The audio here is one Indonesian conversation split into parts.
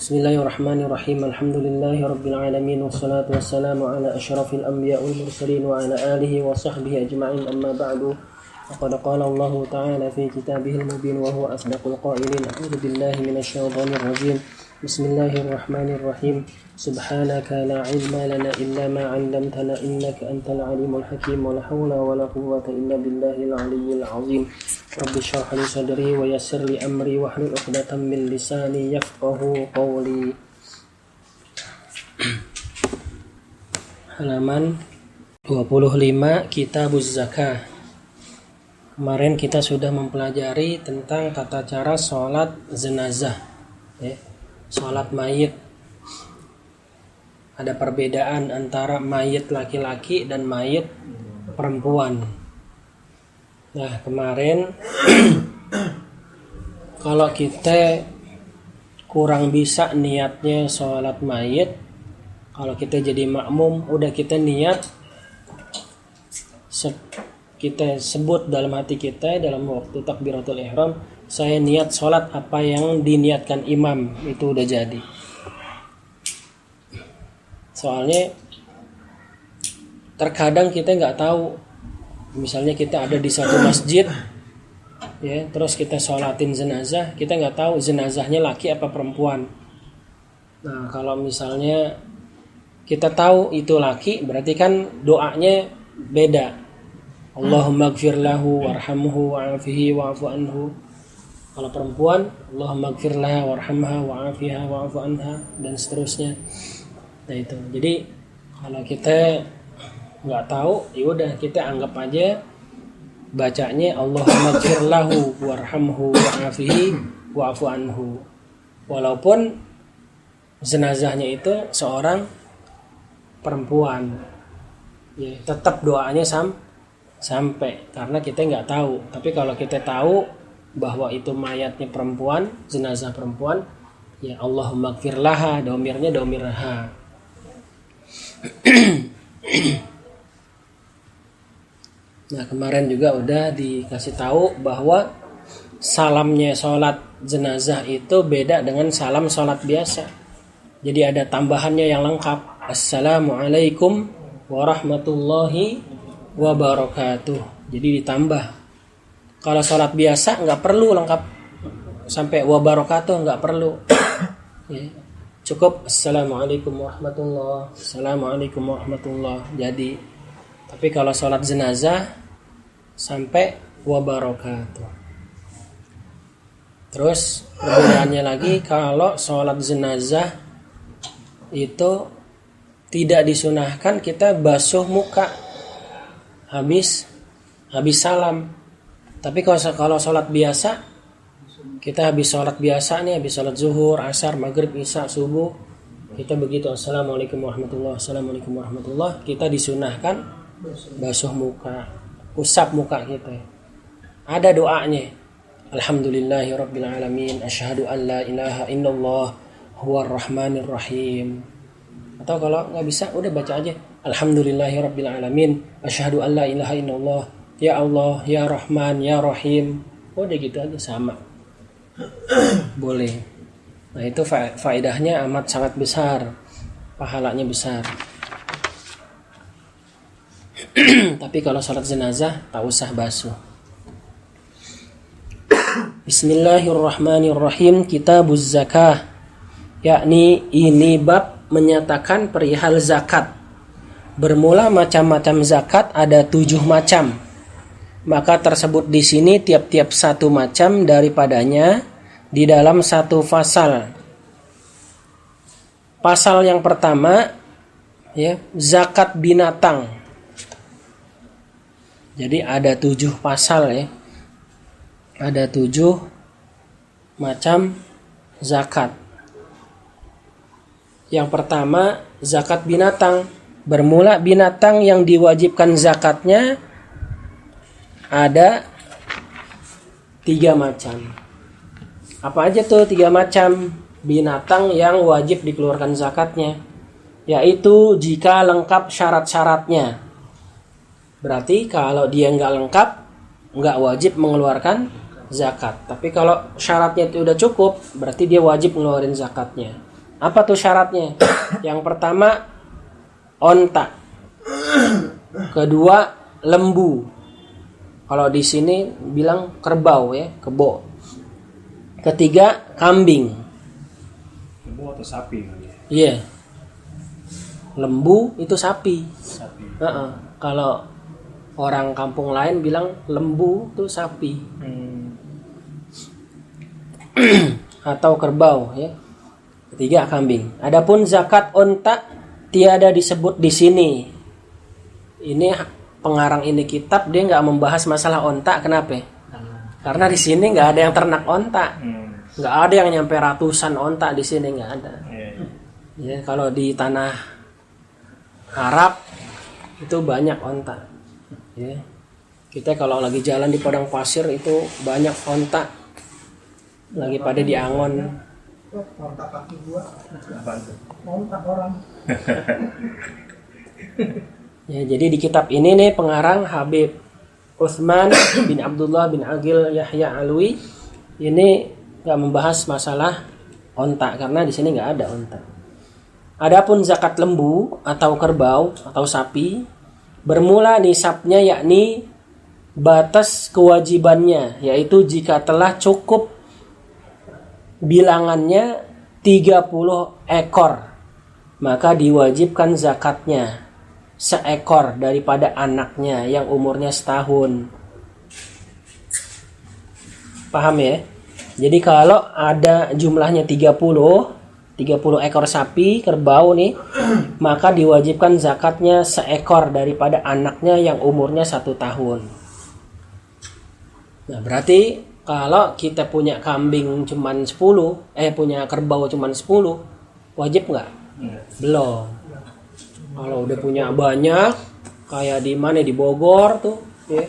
Bismillahirrahmanirrahim. Alhamdulillahirabbil alamin wassalatu wassalamu ala asyrafil anbiya'i wal mursalin wa ala alihi wa sahbihi ajma'in. Amma ba'du. Faqad qala Allah ta'ala fi kitabihil mubin wa huwa asdaqul qailin. A'udzu billahi minasyaitonir rajim. Bismillahirrahmanirrahim. Subhanaka la ilma lana illa ma 'allamtana innaka antal alimul hakim. Wa la haula wa la quwwata illa billahil aliyyil azim. Rabbi shrah li sadri wa yassir li amri wahlul 'uqdatam min lisani yafqahu qawli. Halaman 25 Kitabuz Zakah. Kemarin kita sudah mempelajari tentang tata cara sholat jenazah, sholat mayit. Ada perbedaan antara mayit laki-laki dan mayit perempuan. Nah, kemarin kalau kita kurang bisa niatnya sholat mayit, kalau kita jadi makmum, udah kita niat, kita sebut dalam hati kita dalam waktu takbiratul ihram, saya niat sholat apa yang diniatkan imam, itu udah jadi. Soalnya terkadang kita nggak tahu, misalnya kita ada di satu masjid, ya, terus kita sholatin jenazah, kita nggak tahu jenazahnya laki apa perempuan. Nah, kalau misalnya kita tahu itu laki, berarti kan doanya beda. Allahumma gfir lahu warhamhu wa'afihi wa'afu anhu. Kalau perempuan, Allahumma gfir laha warhamha wa'afiha wa'afu anha, dan seterusnya. Nah itu, jadi kalau kita nggak tahu, yaudah kita anggap aja bacanya Allahumma gfir lahu warhamhu wa'afihi wa'afu anhu. Walaupun jenazahnya itu seorang perempuan, ya, tetap doanya sampai, karena kita nggak tahu. Tapi kalau kita tahu bahwa itu mayatnya perempuan, jenazah perempuan, ya Allahumma gfir laha, domirnya domir ha. Nah, kemarin juga udah dikasih tahu bahwa salamnya sholat jenazah itu beda dengan salam sholat biasa. Jadi ada tambahannya yang lengkap. Assalamualaikum warahmatullahi wabarakatuh. Jadi ditambah. Kalau sholat biasa nggak perlu lengkap sampai wabarakatuh, nggak perlu. Ya. Cukup assalamualaikum warahmatullah, assalamualaikum warahmatullah. Jadi, tapi kalau sholat jenazah sampai wabarakatuh. Terus perbedaannya lagi, kalau sholat jenazah itu tidak disunahkan kita basuh muka habis salam. Tapi kalau sholat biasa, kita habis sholat biasa nih, habis sholat zuhur, asar, maghrib, isya, subuh, kita begitu assalamualaikum warahmatullah, assalamualaikum warahmatullah, kita disunahkan basuh muka, usap muka kita. Ada doanya, alhamdulillahirabbil alamin, asyhadu an la ilaha illallah huwar rahmanir rahim. Atau kalau nggak bisa, udah baca aja alhamdulillahirabbil alamin, asyhadu an la ilaha illallah, ya Allah, ya Rahman, ya Rahim. Udah gitu aja, sama. Boleh. Nah, itu faedahnya amat sangat besar, pahalanya besar. Tapi kalau sholat jenazah tak usah basuh. Bismillahirrahmanirrahim. Kitabuz Zakah, yakni ini bab menyatakan perihal zakat. Bermula macam-macam zakat ada 7 macam. Maka tersebut di sini tiap-tiap satu macam daripadanya di dalam satu pasal. Pasal yang pertama, ya, zakat binatang. Jadi ada 7 pasal, ya. Ada 7 macam zakat. Yang pertama, zakat binatang. Bermula binatang yang diwajibkan zakatnya ada 3 macam. Apa aja tuh 3 macam binatang yang wajib dikeluarkan zakatnya? Yaitu jika lengkap syarat-syaratnya. Berarti kalau dia nggak lengkap, nggak wajib mengeluarkan zakat. Tapi kalau syaratnya itu udah cukup, berarti dia wajib ngeluarin zakatnya. Apa tuh syaratnya? Yang pertama onta, kedua lembu. Kalau di sini bilang kerbau ya, kebo. Ketiga kambing. Lembu atau sapi kali ya? Iya. Lembu itu sapi. Sapi. Kalau orang kampung lain bilang lembu itu sapi. Atau kerbau ya. Ketiga kambing. Adapun zakat onta tiada disebut di sini. Ini pengarang ini kitab dia nggak membahas masalah onta. Kenapa? Karena di sini nggak ada yang ternak onta. Nggak ada yang nyampe ratusan onta di sini, nggak ada. Ya, kalau di tanah Arab itu banyak onta. Ya. Kita kalau lagi jalan di padang pasir itu banyak onta. Lagi pada di angon. Onta kaki gua. Apa itu? Onta orang. Ya, jadi di kitab ini nih pengarang Habib Utsman bin Abdullah bin Agil Yahya Alwi ini nggak membahas masalah onta karena di sini nggak ada onta. Adapun zakat lembu atau kerbau atau sapi bermula nisabnya yakni batas kewajibannya yaitu jika telah cukup bilangannya 30 ekor maka diwajibkan zakatnya seekor daripada anaknya yang umurnya setahun. Paham ya? Jadi kalau ada jumlahnya 30 ekor sapi kerbau nih maka diwajibkan zakatnya seekor daripada anaknya yang umurnya 1 tahun. Nah berarti kalau kita punya kambing cuman 10 punya kerbau cuman 10 wajib nggak? Belum. Kalau udah punya banyak kayak di mana di Bogor tuh ya,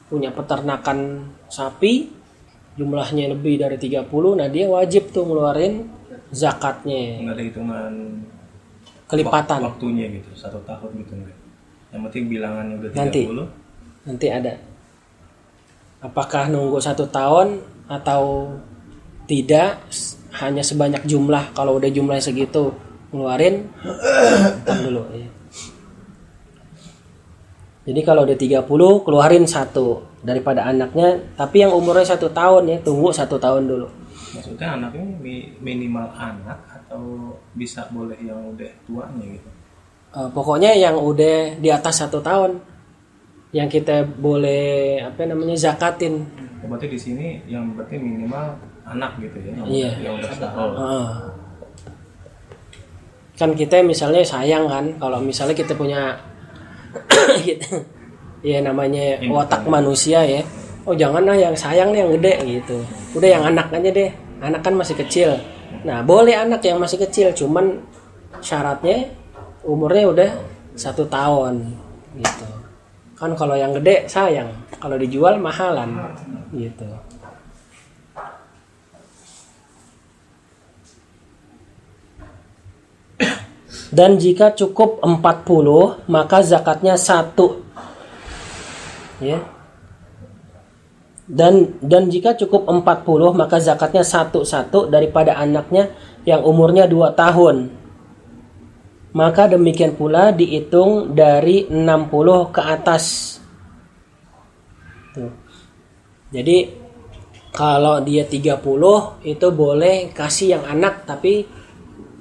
punya peternakan sapi jumlahnya lebih dari 30 nah dia wajib tuh ngeluarin zakatnya. Nggak ada hitungan Kelipatan. waktunya gitu 1 tahun gitu enggak. Yang penting bilangannya udah 30. Nanti ada. Apakah nunggu 1 tahun atau tidak hanya sebanyak jumlah. Kalau udah jumlahnya segitu ngeluarin dulu ya. Jadi kalau udah 30 keluarin 1 daripada anaknya tapi yang umurnya 1 tahun ya tunggu 1 tahun dulu. Maksudnya anaknya minimal anak atau bisa boleh yang udah tuanya gitu? Pokoknya yang udah di atas 1 tahun yang kita boleh zakatin. Berarti di sini yang berarti minimal anak gitu ya? Iya. Yang udah setahun. Kan kita misalnya sayang kan kalau misalnya kita punya ya namanya otak manusia ya. Oh janganlah yang sayang nih yang gede gitu. Udah yang anak aja deh. Anak kan masih kecil. Nah boleh anak yang masih kecil cuman syaratnya umurnya udah 1 tahun gitu. Kan kalau yang gede sayang. Kalau dijual mahalan gitu. Dan jika cukup 40 maka zakatnya 1 ya. Dan jika cukup 40 maka zakatnya 1 daripada anaknya yang umurnya 2 tahun. Maka demikian pula dihitung dari 60 ke atas. Tuh. Jadi kalau dia 30 itu boleh kasih yang anak tapi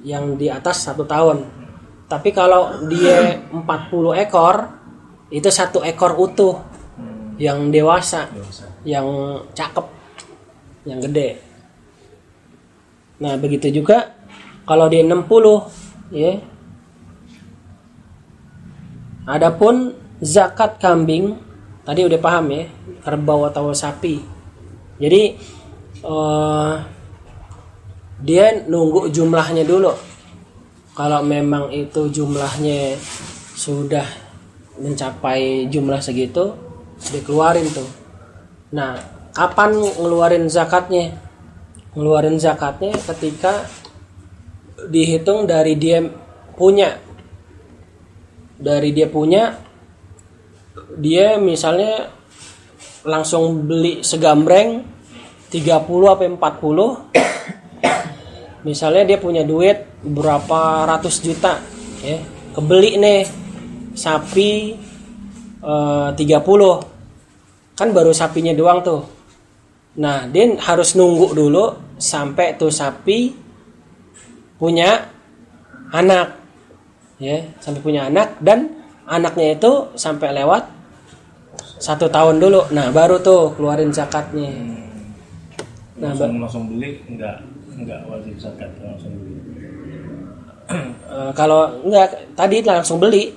yang di atas 1 tahun. Tapi kalau dia 40 ekor itu 1 ekor utuh yang dewasa, yang cakep, yang gede. Nah begitu juga kalau dia 60 ya. Adapun zakat kambing tadi udah paham ya, kerbau atau sapi. Jadi dia nunggu jumlahnya dulu. Kalau memang itu jumlahnya sudah mencapai jumlah segitu, dikeluarin tuh. Nah, kapan ngeluarin zakatnya? Ngeluarin zakatnya ketika dihitung dari dia punya. Dari dia punya, dia misalnya langsung beli segambreng 30 sampai 40 Misalnya dia punya duit berapa ratus juta, ya, kebeli nih sapi 30, kan baru sapinya doang tuh. Nah, dia harus nunggu dulu sampai tuh sapi punya anak, ya, sampai punya anak, dan anaknya itu sampai lewat 1 tahun dulu. Nah, baru tuh keluarin zakatnya. Nah, langsung beli enggak wajib zakat langsung beli. Kalau enggak, tadi langsung beli.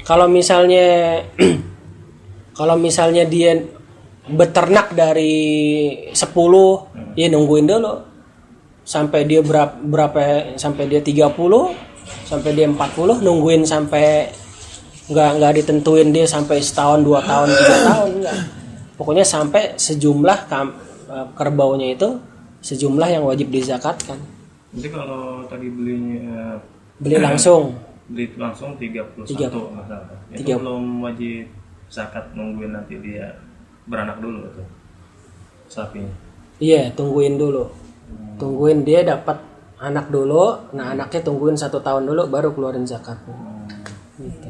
Kalau misalnya dia beternak dari 10, ya nungguin dulu sampai dia berapa sampai dia 30, sampai dia 40, nungguin sampai nggak ditentuin dia sampai setahun, 2 tahun, 3 tahun, enggak. Pokoknya sampai sejumlah kerbaunya itu sejumlah yang wajib dizakatkan. Jadi kalau tadi beli langsung 31 masalah. Itu belum wajib zakat, nungguin nanti dia beranak dulu tuh sapinya. Iya, tungguin dulu. Tungguin dia dapat anak dulu. Nah, anaknya tungguin 1 tahun dulu baru keluarin zakat. Gitu.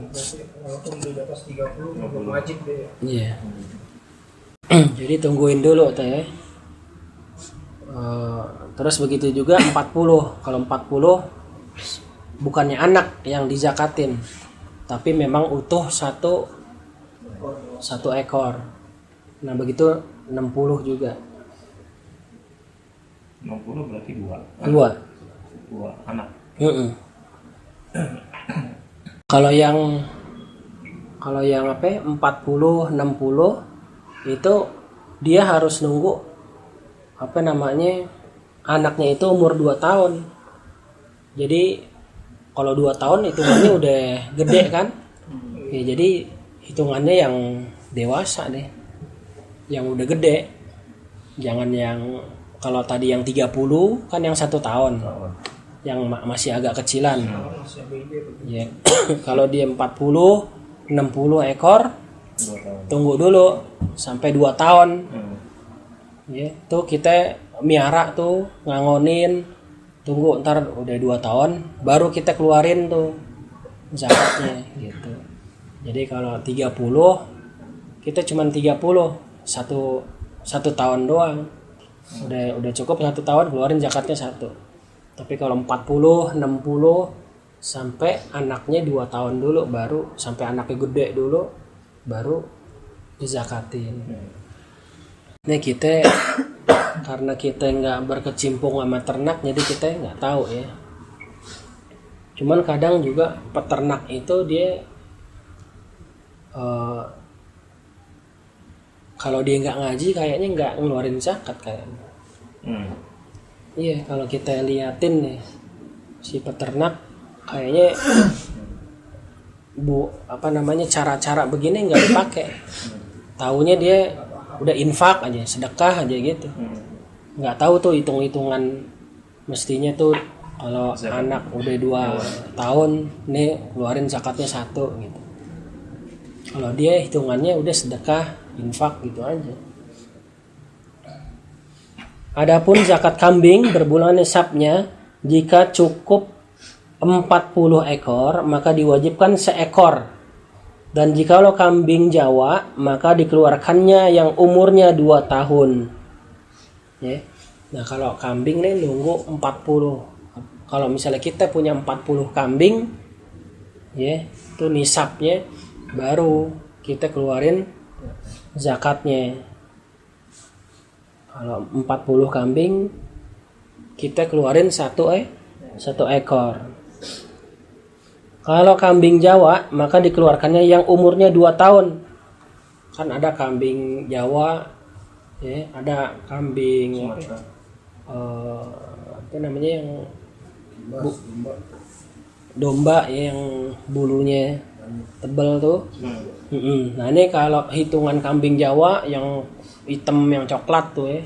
Walaupun di atas 30 belum wajib deh. Iya. Jadi tungguin dulu teh ya. Terus begitu juga 40. Kalau 40 bukannya anak yang dizakatin, tapi memang utuh satu ekor. Nah, begitu 60 juga. 60 berarti 2 anak. Kalau yang 40 60 itu dia harus nunggu anaknya itu umur 2 tahun. Jadi kalau 2 tahun hitungannya udah gede kan? Ya, jadi hitungannya yang dewasa deh. Yang udah gede. Jangan yang kalau tadi yang 30 kan yang 1 tahun. Yang masih agak kecilan. Ya. Kalau dia 40 60 ekor, tunggu dulu sampai 2 tahun. Ya, tuh kita miara tuh, ngangonin, tunggu ntar udah 2 tahun baru kita keluarin tuh zakatnya gitu. Jadi kalau 30 kita cuman 30 satu tahun doang. Udah cukup 1 tahun keluarin zakatnya 1. Tapi kalau 40 60 sampai anaknya 2 tahun dulu, baru sampai anaknya gede dulu baru dizakatin. Nah, kita karena kita nggak berkecimpung sama ternak, jadi kita nggak tahu ya. Cuman kadang juga peternak itu dia kalau dia nggak ngaji kayaknya nggak ngeluarin zakat kayaknya. Iya, kalau kita liatin nih si peternak kayaknya cara-cara begini nggak dipakai. Taunya dia udah infak aja, sedekah aja gitu. Nggak tahu tuh hitung-hitungan mestinya tuh kalau anak udah 2 tahun nih keluarin zakatnya 1 gitu. Kalau dia hitungannya udah sedekah, infak gitu aja. Adapun zakat kambing berbulan nisabnya jika cukup 40 ekor maka diwajibkan 1 ekor. Dan jikalau kambing Jawa maka dikeluarkannya yang umurnya 2 tahun. Ya. Nah, kalau kambing nih nunggu 40. Kalau misalnya kita punya 40 kambing, ya, itu nisabnya baru kita keluarin zakatnya. Kalau 40 kambing kita keluarin 1 ekor. Kalau kambing Jawa maka dikeluarkannya yang umurnya 2 tahun. Kan ada kambing Jawa, ya, ada kambing yang domba ya, yang bulunya tebal tuh. Nah, ini kalau hitungan kambing Jawa yang hitam yang coklat tuh ya.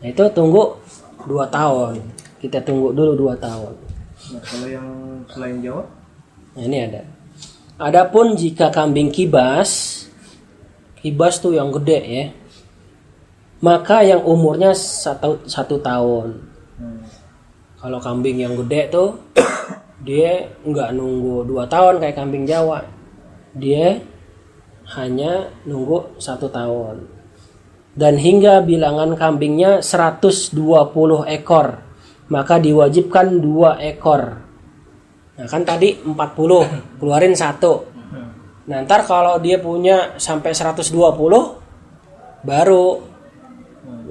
Nah, itu tunggu 2 tahun. Kita tunggu dulu 2 tahun. Nah, kalau yang selain Jawa? Nah, ini ada. Adapun jika kambing kibas tuh yang gede ya, maka yang umurnya 1 tahun. Kalau kambing yang gede tuh dia nggak nunggu 2 tahun kayak kambing Jawa, dia hanya nunggu 1 tahun. Dan hingga bilangan kambingnya 120 ekor, maka diwajibkan 2 ekor. Nah kan tadi 40, keluarin 1. Nah ntar kalau dia punya sampai 120 baru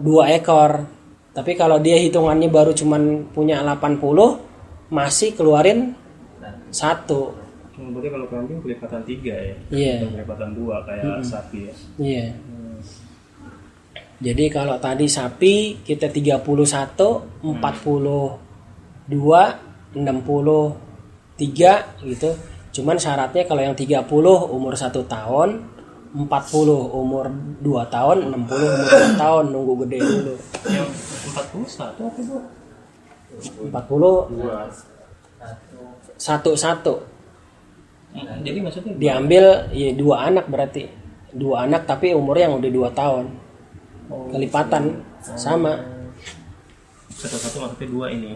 2 ekor. Tapi kalau dia hitungannya baru cuman punya 80, masih keluarin 1. Berarti kalau kambing kelipatan 3 ya? Iya. Kelipatan 2 kayak sapi ya? Iya. Jadi kalau tadi sapi kita 31, 42, 63 gitu. Cuman syaratnya kalau yang 30 umur 1 tahun, 40 umur 2 tahun, 60 umur 2 tahun, nunggu gede dulu. Yang 41 apa Bu? 40 satu. Jadi maksudnya Diambil ya 2 anak berarti. 2 anak tapi umurnya yang udah 2 tahun. Kelipatan sama. Satu maksudnya 2 ini.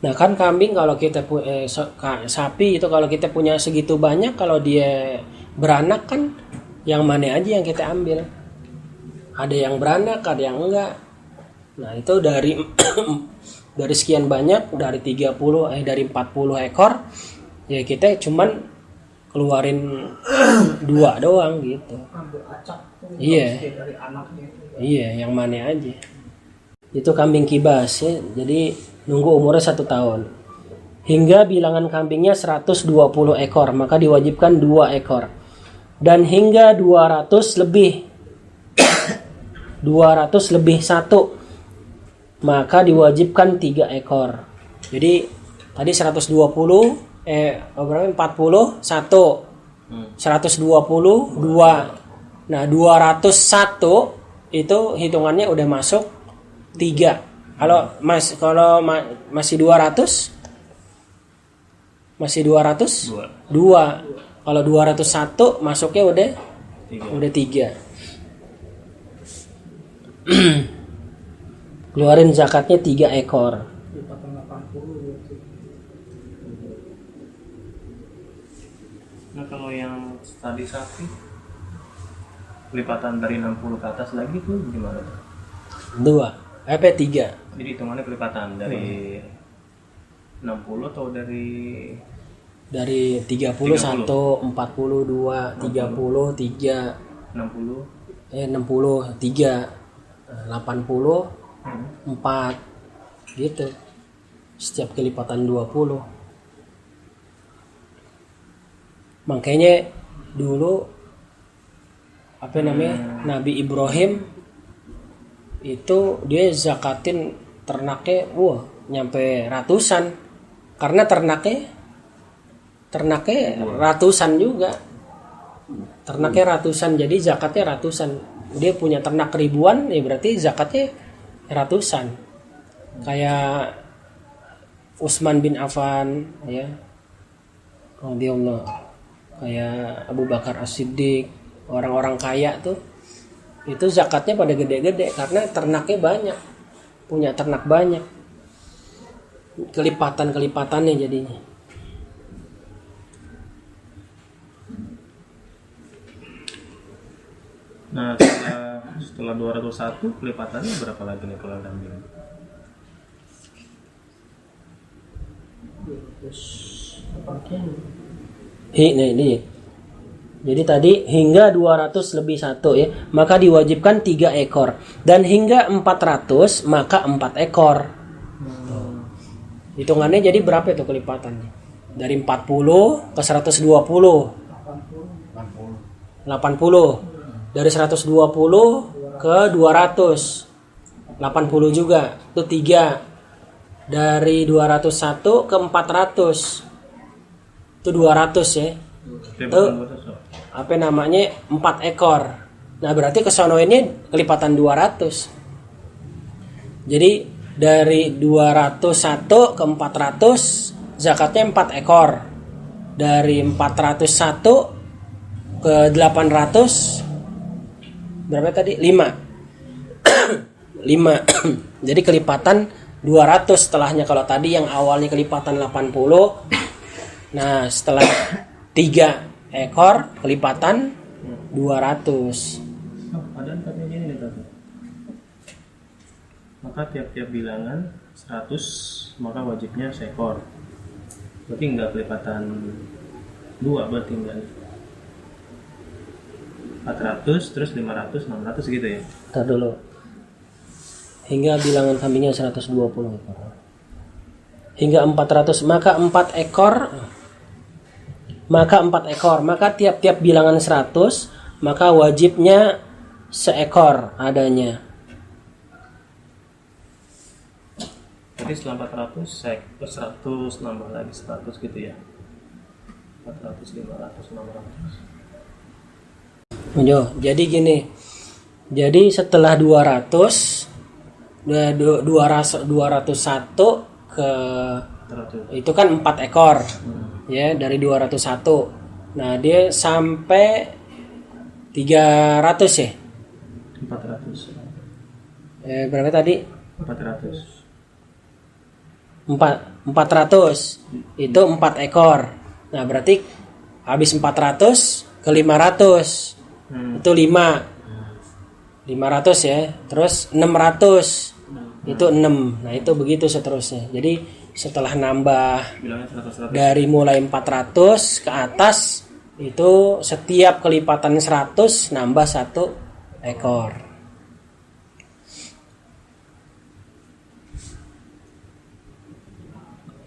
Nah kan kambing kalau kita sapi itu kalau kita punya segitu banyak, kalau dia beranak kan yang mana aja yang kita ambil. Ada yang beranak, ada yang enggak. Nah itu dari dari sekian banyak, dari 40 dari 40 ekor ya kita cuman keluarin 2 doang gitu. Ambil acak tuh Iya. dari anaknya. Iya, yang mana aja. Itu kambing kibas ya. Jadi nunggu umurnya 1 tahun. Hingga bilangan kambingnya 120 ekor, maka diwajibkan 2 ekor. Dan hingga 200 lebih 200 lebih 1, maka diwajibkan 3 ekor. Jadi tadi 120 berapa? 40 1. 120 2. Nah, 201 itu hitungannya udah masuk 3. Kalau masih 200 masih 200 2. Kalau 201 masuknya udah 3. Keluarin zakatnya 3 ekor. Kelipatan 80 gitu. Nah kalau yang tadi sapi kelipatan dari 60 ke atas lagi tuh gimana? 2. 3. Jadi hitungannya kelipatan dari 60 atau dari 31, 42, 30, 3, 60? 60, 3, 80, 4 gitu. Setiap kelipatan 20. Makanya dulu Nabi Ibrahim itu dia zakatin ternaknya nyampe ratusan, karena ternaknya ratusan juga, jadi zakatnya ratusan. Dia punya ternak ribuan ya berarti zakatnya ratusan. Kayak Utsman bin Affan ya, radhiyallahu, kayak Abu Bakar As-Siddiq, orang-orang kaya tuh itu zakatnya pada gede-gede karena ternaknya banyak, punya ternak banyak, kelipatan-kelipatannya jadinya. Nah setelah 201 kelipatannya berapa lagi nih kalau kambing? Ini. Jadi tadi hingga 200 lebih 1 ya, maka diwajibkan 3 ekor. Dan hingga 400 maka 4 ekor. Hitungannya jadi berapa itu kelipatannya? Dari 40 ke 120. 80. Dari 120 ke 200. 80 juga. Itu 3. Dari 201 ke 400. Itu 200 ya. Itu apa namanya? 4 ekor. Nah, berarti kesono ini kelipatan 200. Jadi dari 201 ke 400 zakatnya 4 ekor. Dari 401 ke 800 berapa tadi? 5. 5. Jadi kelipatan 200 setelahnya. Kalau tadi yang awalnya kelipatan 80, nah setelah 3 ekor kelipatan 200. Padahal katanya gini nih Tante. Maka tiap-tiap bilangan 100 maka wajibnya seekor. Berarti enggak kelipatan 2 berarti enggak. 400 terus 500 600 gitu ya. Ntar dulu. Hingga bilangan kambingnya 120 ekor. Hingga 400 maka 4 ekor. Maka tiap-tiap bilangan 100 maka wajibnya seekor adanya. Jadi setelah 400 100 nambah lagi 100 gitu ya. 400 500 600. Jadi gini. Jadi setelah 201 ke 100. itu kan 4 ekor. Ya, dari 201. Nah, dia sampai 300 ya? 400. Berapa tadi? 400. Itu 4 ekor. Nah, berarti habis 400 ke 500. Itu 500 ya. Terus 600. Itu 6. Nah, itu begitu seterusnya. Jadi setelah nambah dari mulai 400 ke atas itu setiap kelipatan 100 nambah 1 ekor.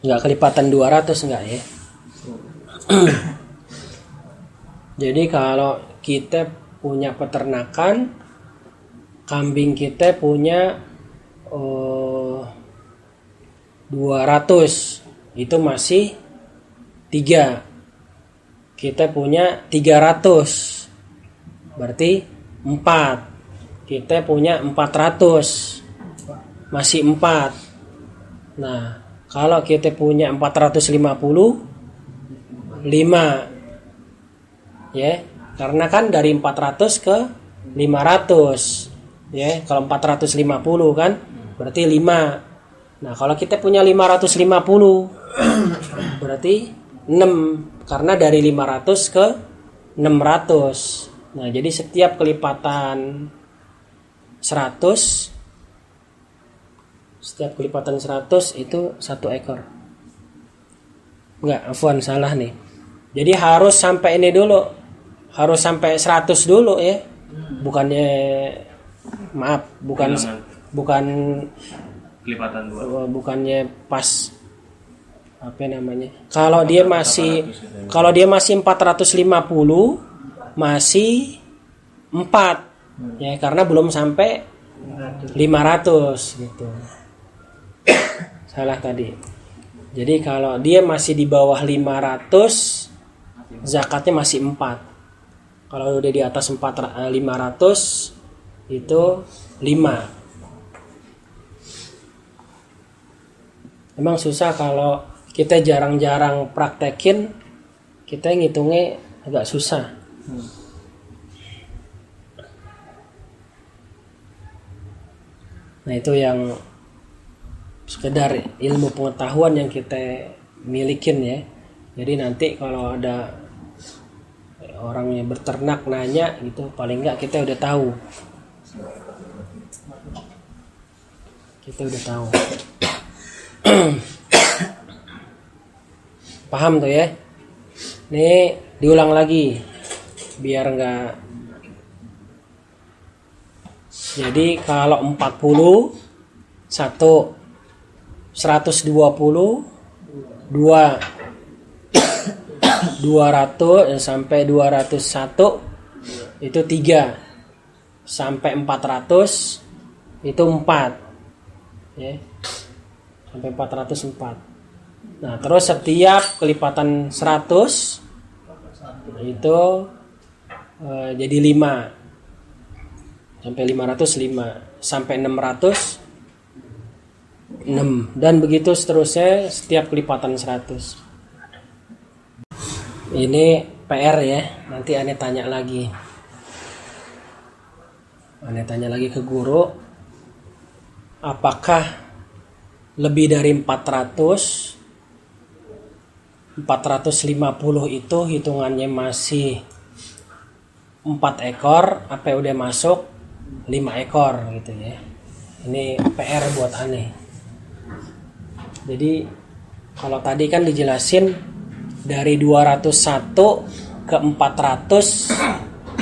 Enggak kelipatan 200 enggak ya. Jadi kalau kita punya peternakan, kambing kita punya 200, itu masih 3. Kita punya 300, berarti 4. Kita punya 400, masih 4. Nah, kalau kita punya 450, 5. Ya, karena kan dari 400 ke 500. Ya, kalau 450 kan berarti 5. Nah, kalau kita punya 550 berarti 6, karena dari 500 ke 600. Nah, jadi setiap kelipatan 100 itu 1 ekor. Enggak, afwan, salah nih. Jadi harus sampai ini dulu. Harus sampai 100 dulu ya. Bukannya bukan kelipatan 2. Bukannya pas apa namanya? Kalau dia masih 450 masih 4 ya, karena belum sampai 500 gitu. Salah tadi. Jadi kalau dia masih di bawah 500 zakatnya masih 4. Kalau udah di atas 500 itu 5. Emang susah kalau kita jarang-jarang praktekin, kita ngitungnya agak susah. Nah, itu yang sekedar ilmu pengetahuan yang kita milikin ya. Jadi nanti kalau ada orang yang berternak nanya gitu, paling enggak kita udah tahu. Paham tuh ya. Nih diulang lagi biar enggak. Jadi kalau 40 1, 120 2, 200 sampai 201 itu 3, sampai 400 itu 4 ya, sampai 404. Nah, terus setiap kelipatan 100 itu jadi 5, sampai 505, sampai 600 6, dan begitu seterusnya setiap kelipatan 100. Ini PR ya, nanti Ane tanya lagi ke guru apakah lebih dari 450 itu hitungannya masih 4 ekor, apa udah masuk 5 ekor gitu ya. Ini PR buat aneh. Jadi kalau tadi kan dijelasin dari 201 ke 400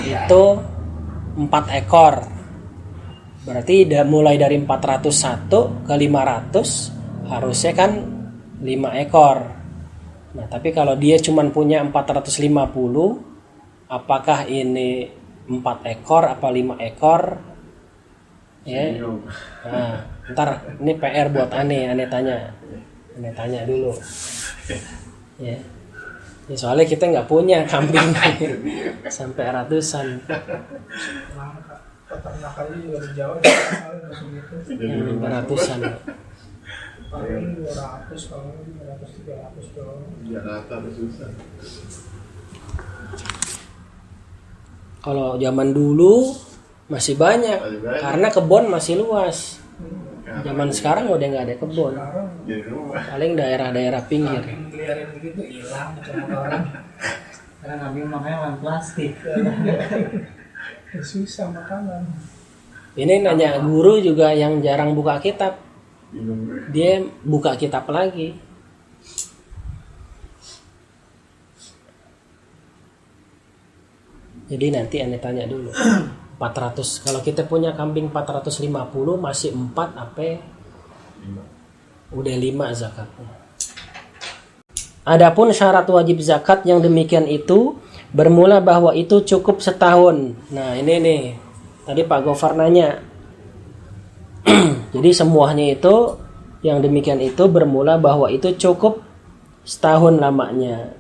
itu 4 ekor. Berarti mulai dari 401 ke 500 harusnya kan 5 ekor. Nah, tapi kalau dia cuma punya 450, apakah ini 4 ekor apa 5 ekor? Ya. Nah, ntar ini PR buat aneh tanya. Aneh tanya dulu. Ya. Ya, soalnya kita nggak punya kambing sampai ratusan. Peternakannya juga di Jawa paling segitu. Ratusan. Paling 200, kalau 200-300 doang. Jakarta susah. Kalau zaman dulu masih banyak karena kebun masih luas. Zaman sekarang udah nggak ada kebun. Paling daerah-daerah pinggir. Keliaran begitu hilang sama orang. Karena ngambil makanya makan plastik. Susah makanan. Ini nanya guru juga yang jarang buka kitab. Dia buka kitab lagi. Jadi nanti Anda tanya dulu. 400. Kalau kita punya kambing 450 masih 4 apa? Udah 5 zakatnya. Adapun syarat wajib zakat yang demikian itu bermula bahwa itu cukup setahun. Nah, ini nih. Tadi Pak Gofar nanya. Jadi semuanya itu yang demikian itu bermula bahwa itu cukup setahun lamanya.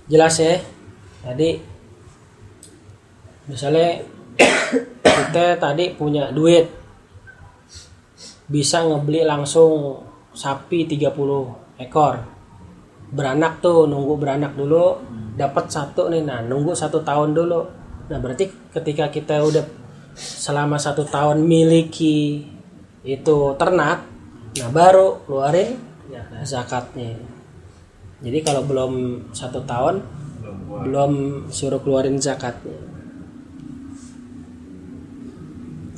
Jelas ya? Tadi misalnya kita tadi punya duit bisa ngebeli langsung sapi 30 ekor. Beranak tuh, nunggu beranak dulu, dapat 1 nih. Nah, nunggu 1 tahun dulu. Nah, berarti ketika kita udah selama 1 tahun miliki itu ternak, nah baru keluarin zakatnya. Jadi kalau belum 1 tahun belum suruh keluarin zakatnya.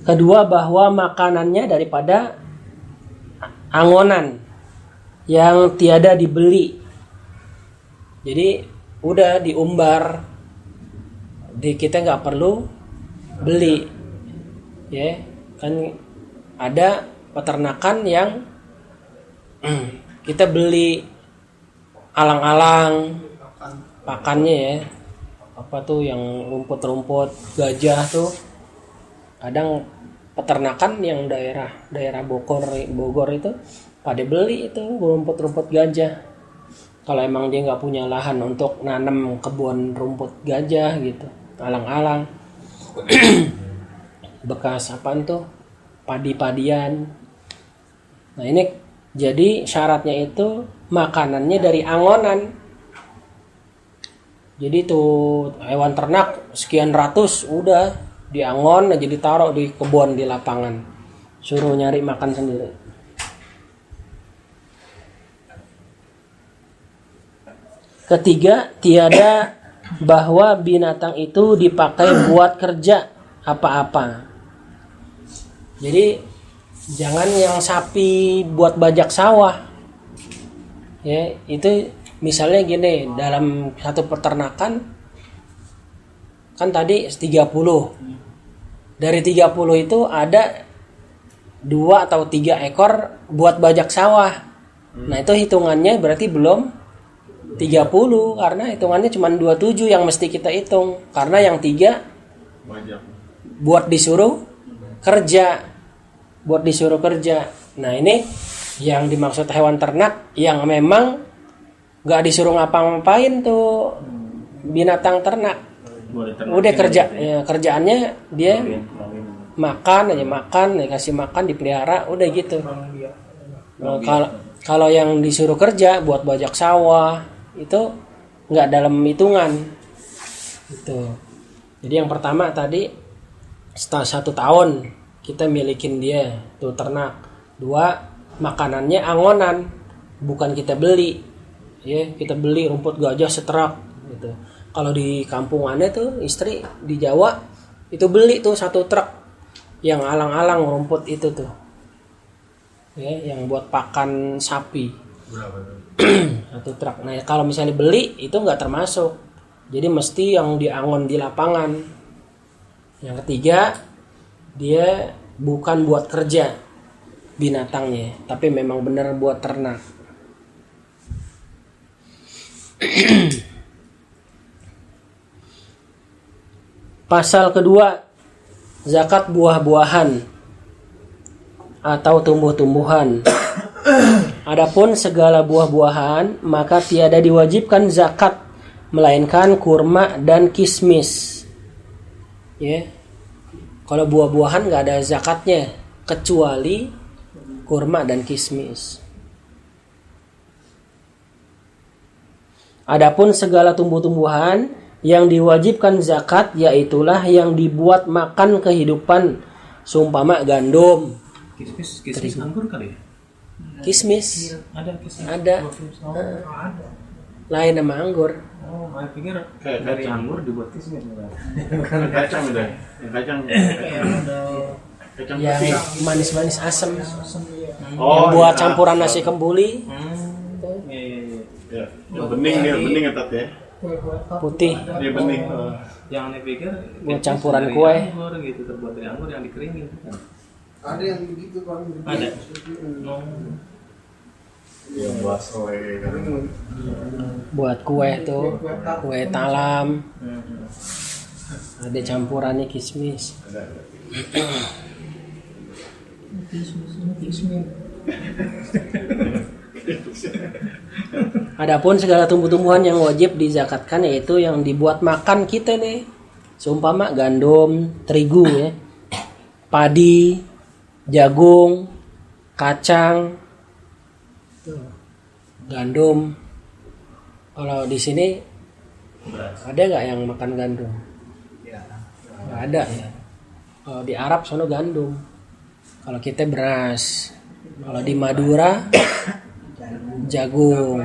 Kedua, bahwa makanannya daripada angonan yang tiada dibeli. Jadi udah diumbar, kita nggak perlu beli, ya kan. Ada peternakan yang kita beli alang-alang pakannya ya, apa tuh yang rumput-rumput gajah tuh. Kadang peternakan yang daerah Bogor itu pada beli itu rumput-rumput gajah. Kalau emang dia nggak punya lahan untuk nanam kebun rumput gajah gitu, alang-alang. Bekas apaan tuh? Padi-padian. Nah, ini jadi syaratnya itu makanannya dari angonan. Jadi tuh hewan ternak sekian ratus udah diangon aja, ditaruh di kebun di lapangan, suruh nyari makan sendiri. Ketiga, tiada bahwa binatang itu dipakai buat kerja apa-apa. Jadi jangan yang sapi buat bajak sawah. Ya, itu misalnya gini, dalam satu peternakan kan tadi 30. Dari 30 itu ada 2 atau 3 ekor buat bajak sawah. Nah, itu hitungannya berarti belum 30, karena hitungannya cuma 27 yang mesti kita hitung. Karena yang 3 buat disuruh kerja. Buat disuruh kerja. Nah, ini yang dimaksud hewan ternak yang memang gak disuruh ngapa-ngapain tuh binatang ternak. Udah kerja ya, kerjaannya dia makan aja, kasih makan, dipelihara, udah gitu. Nah, kalau yang disuruh kerja buat bajak sawah itu nggak dalam hitungan itu. Jadi yang pertama tadi setelah 1 tahun kita milikin dia tuh ternak. 2, makanannya angonan, bukan kita beli. Ya, kita beli rumput gajah seterak gitu. Kalau di kampungannya tuh istri di Jawa itu beli tuh 1 truk yang alang-alang rumput itu tuh. Ya, yang buat pakan sapi. Berapa tuh? 1 truk. Nah, kalau misalnya beli itu nggak termasuk. Jadi mesti yang diangon di lapangan. Yang ketiga, dia bukan buat kerja binatangnya, tapi memang benar buat ternak. Pasal kedua, zakat buah-buahan atau tumbuh-tumbuhan. Adapun segala buah-buahan maka tiada diwajibkan zakat melainkan kurma dan kismis. Ya. Kalau buah-buahan nggak ada zakatnya kecuali kurma dan kismis. Adapun segala tumbuh-tumbuhan yang diwajibkan zakat yaitulah yang dibuat makan kehidupan, seumpama gandum. Kismis anggur kali ya? Kismis Ada kismis. ada. Lain sama anggur. Oh, saya pikir dari anggur dibuat kismis. Bukan kacang udah. Yang kacang. Kacang Yang putih. manis-manis asam. Oh, Yang buat iya. campuran nasi kembuli. Iya. Ya, yang bening dia, bening ya Tat ya. Putih. Dia bening. Yang saya pikir Buat kismis campuran dari kue. Anggur gitu, terbuat dari anggur yang dikeringin. Ada yang begitu kan? Ada. Ya buat soe kan. Buat kue tuh, kue talam. Ada campurannya kismis. Adapun segala tumbuh-tumbuhan yang wajib dizakatkan yaitu yang dibuat makan kita nih. Seumpama gandum, terigu ya. Padi, jagung, kacang. Tuh. Gandum. Kalau di sini ada nggak yang makan gandum? Nggak ada ya. Kalau di Arab sono gandum. Kalau kita beras. Kalau di Madura jagung.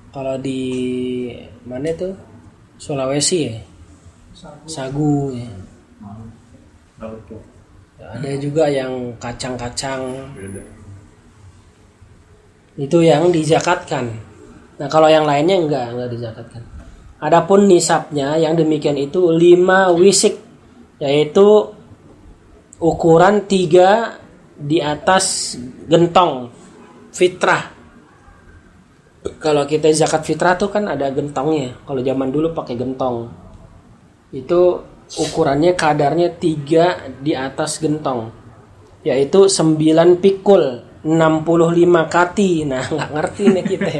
Kalau di mana tuh? Sulawesi ya? Sagu ya. Ada juga yang kacang-kacang. Itu yang dizakatkan. Nah, kalau yang lainnya enggak dizakatkan. Adapun nisabnya yang demikian itu 5 wisik, yaitu ukuran 3 di atas gentong fitrah. Kalau kita zakat fitrah tuh kan ada gentongnya. Kalau zaman dulu pakai gentong. Itu ukurannya kadarnya 3 di atas gentong. Yaitu 9 pikul, 65 kati. Nah, nggak ngerti nih kita.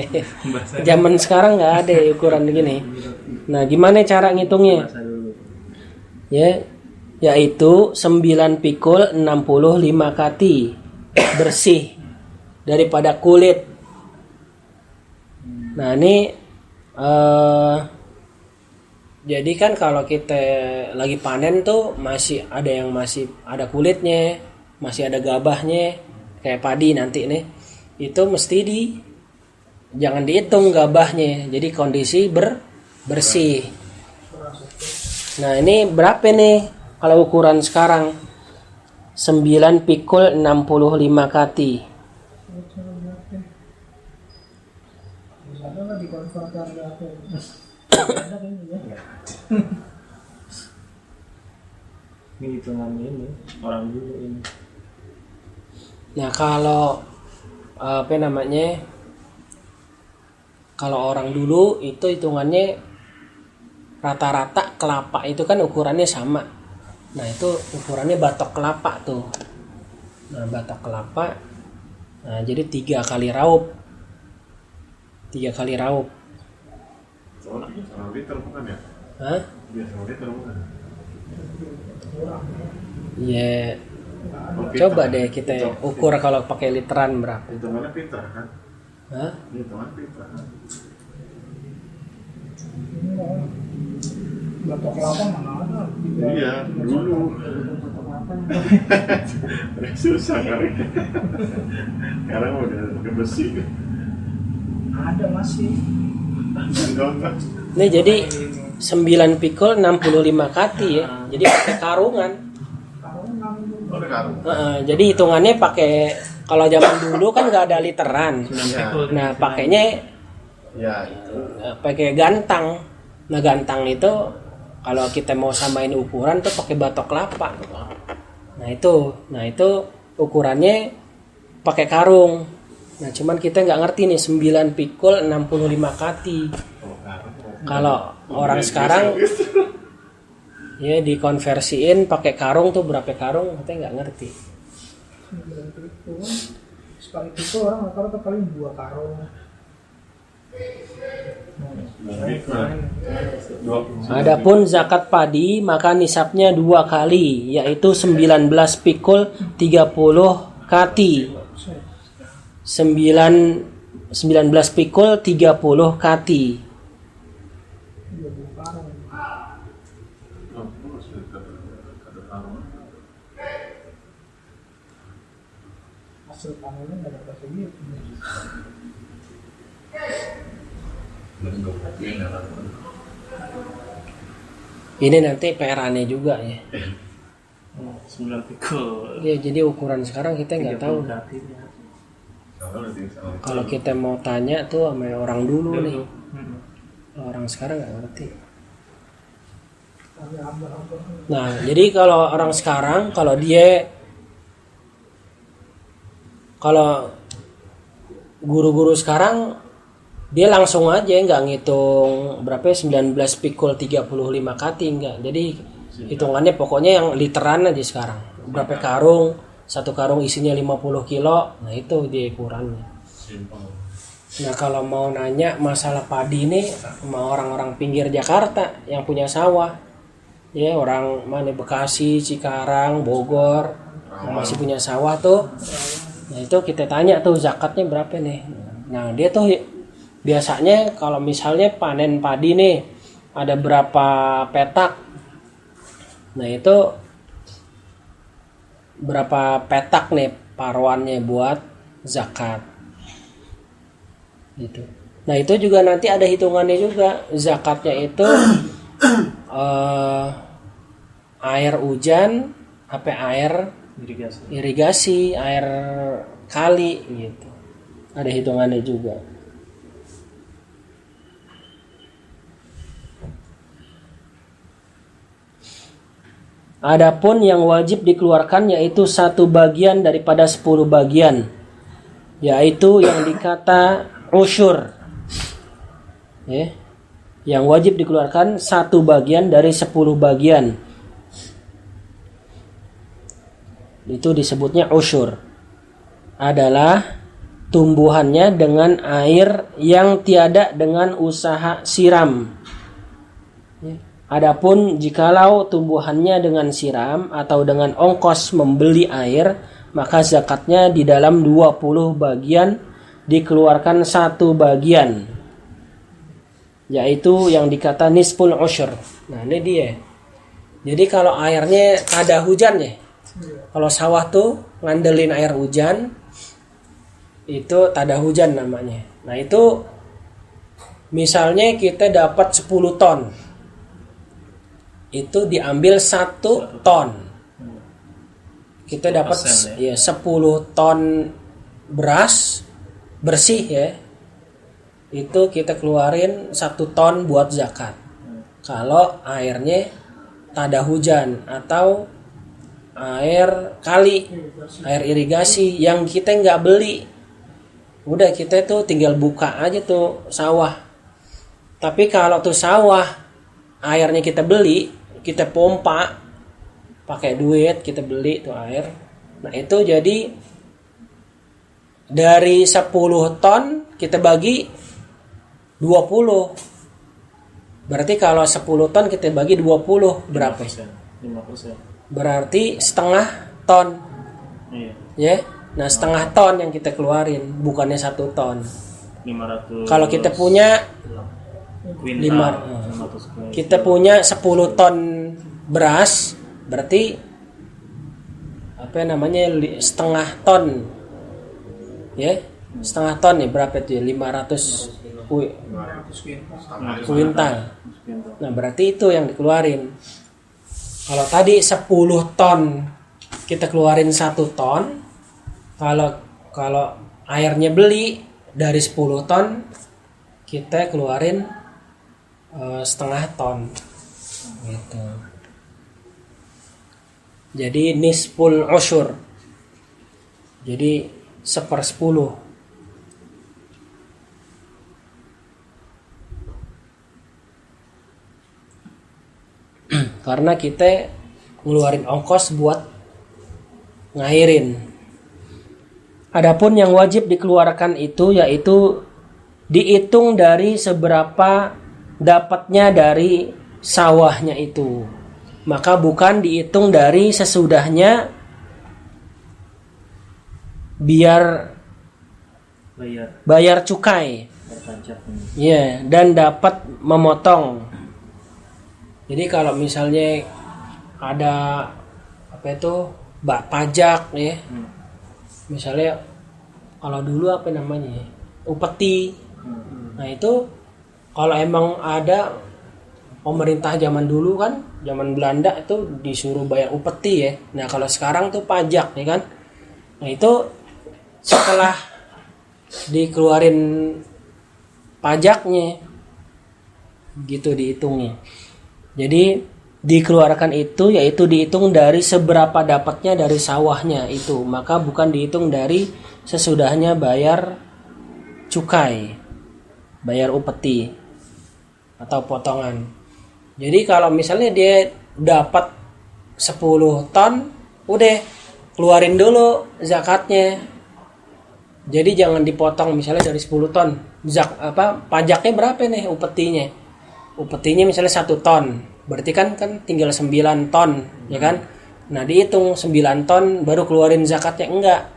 Zaman sekarang nggak ada ukuran begini. Nah, gimana cara ngitungnya? Ya, yaitu 9 pikul 65 kati bersih daripada kulit. Nah, ini jadi kan kalau kita lagi panen tuh masih ada kulitnya, masih ada gabahnya, kayak padi nanti nih. Itu mesti jangan dihitung gabahnya. Jadi kondisi bersih. Nah, ini berapa nih kalau ukuran sekarang? 9 pikul 65 kati. Ini hitungan ini orang dulu ini. Nah, kalau kalau orang dulu itu hitungannya rata-rata kelapa itu kan ukurannya sama. Nah, itu ukurannya batok kelapa tuh. Nah, batok kelapa. Nah, jadi 3 kali raup. 3 kali raup. Sama liter bukan ya? Hah? Biasa liter bukan. Ya, coba deh kita ukur kalau pakai literan berapa. Hitungannya pintar kan? Hah? Hitungan pintar kan? Batok kelapa mana ada? Iya, dulu. Susah kali. Sekarang udah ke besi. Ada masih. Enggak. Ini jadi 9 pikul 65 kati ya. Jadi pakai karungan. Oh, udah karung. Jadi hitungannya pakai, kalau zaman dulu kan nggak ada literan. Nah pakainya Ya itu. pakai gantang. Nah gantang itu kalau kita mau samain ukuran tuh pakai batok kelapa. Nah itu ukurannya pakai karung. Nah cuman kita nggak ngerti nih 9 pikul 65 kati. Kalau orang sekarang ya dikonversiin pakai karung tuh berapa karung kita nggak ngerti. Sekali itu orang rata-rata paling 2 karung. Adapun zakat padi maka nisabnya 2 kali, yaitu 19 pikul 30 kati. 19 pikul 30 kati. Hasil panennya nggak dapat segitu. Ini nanti PR-annya juga ya. 9 pikul. Ya jadi ukuran sekarang kita nggak tahu. Kalau kita mau tanya tuh sama orang dulu nih. Orang sekarang nggak ngerti. Nah jadi kalau orang sekarang kalau guru-guru sekarang dia langsung aja nggak ngitung berapa 19 pikul 35 kati enggak. Jadi hitungannya pokoknya yang literan aja sekarang. Berapa karung, satu karung isinya 50 kilo. Nah itu dia ukurannya. Nah kalau mau nanya masalah padi ini sama orang-orang pinggir Jakarta yang punya sawah, ya orang mana Bekasi, Cikarang, Bogor yang masih punya sawah tuh, nah itu kita tanya tuh zakatnya berapa nih. Nah dia tuh biasanya kalau misalnya panen padi nih ada berapa petak, nah itu berapa petak nih paruannya buat zakat gitu. Nah itu juga nanti ada hitungannya juga. Zakatnya itu air hujan, apa air irigasi, air kali gitu. Ada hitungannya juga. Adapun yang wajib dikeluarkan yaitu 1 bagian daripada 10 bagian, yaitu yang dikata usyur. Ya. Yang wajib dikeluarkan 1 bagian dari 10 bagian. Itu disebutnya usyur. Adalah tumbuhannya dengan air yang tiada dengan usaha siram. Ya. Adapun jikalau tumbuhannya dengan siram atau dengan ongkos membeli air, maka zakatnya di dalam 20 bagian dikeluarkan 1 bagian, yaitu yang dikata nisful usyur. Nah ini dia. Jadi kalau airnya ada hujan ya, kalau sawah tuh ngandelin air hujan, itu tada hujan namanya. Nah itu misalnya kita dapat 10 ton, itu diambil 1 ton. Kita dapat ya 10 ton beras bersih ya. Itu kita keluarin 1 ton buat zakat. Kalau airnya tada hujan atau air kali, air irigasi yang kita nggak beli. Udah kita tuh tinggal buka aja tuh sawah. Tapi kalau tuh sawah airnya kita beli, kita pompa pakai duit, kita beli tuh air. Nah itu jadi dari 10 ton kita bagi 20. Berarti kalau 10 ton kita bagi 20 berapa? 5%. Berarti setengah ton. Iya. Ya. Nah, setengah ton yang kita keluarin, bukannya 1 ton. 500. Kalau kita punya 500 kita punya 10 ton beras, berarti setengah ton. Ya, setengah ton nih berapa itu ya? 500 kuintal. Nah, berarti itu yang dikeluarin. Kalau tadi 10 ton kita keluarin 1 ton. Kalau airnya beli dari 10 ton kita keluarin setengah ton gitu. Jadi nisful usyur. Jadi 1/10. Karena kita ngeluarin ongkos buat ngairin. Adapun yang wajib dikeluarkan itu yaitu dihitung dari seberapa dapatnya dari sawahnya itu. Maka bukan dihitung dari sesudahnya biar bayar cukai. Ya, dan dapat memotong. Jadi kalau misalnya ada pajak ya. Misalnya kalau dulu upeti. Nah, itu kalau emang ada pemerintah zaman dulu kan, zaman Belanda itu disuruh bayar upeti ya. Nah, kalau sekarang tuh pajak ya kan. Nah, itu setelah dikeluarin pajaknya gitu dihitungnya. Jadi dikeluarkan itu yaitu dihitung dari seberapa dapatnya dari sawahnya itu, maka bukan dihitung dari sesudahnya bayar cukai, bayar upeti atau potongan. Jadi kalau misalnya dia dapat 10 ton, udah keluarin dulu zakatnya. Jadi jangan dipotong misalnya dari 10 ton. Pajaknya berapa nih upetinya? Upetinya misalnya 1 ton. Berarti kan tinggal 9 ton, ya kan? Nah, dihitung 9 ton baru keluarin zakatnya, enggak.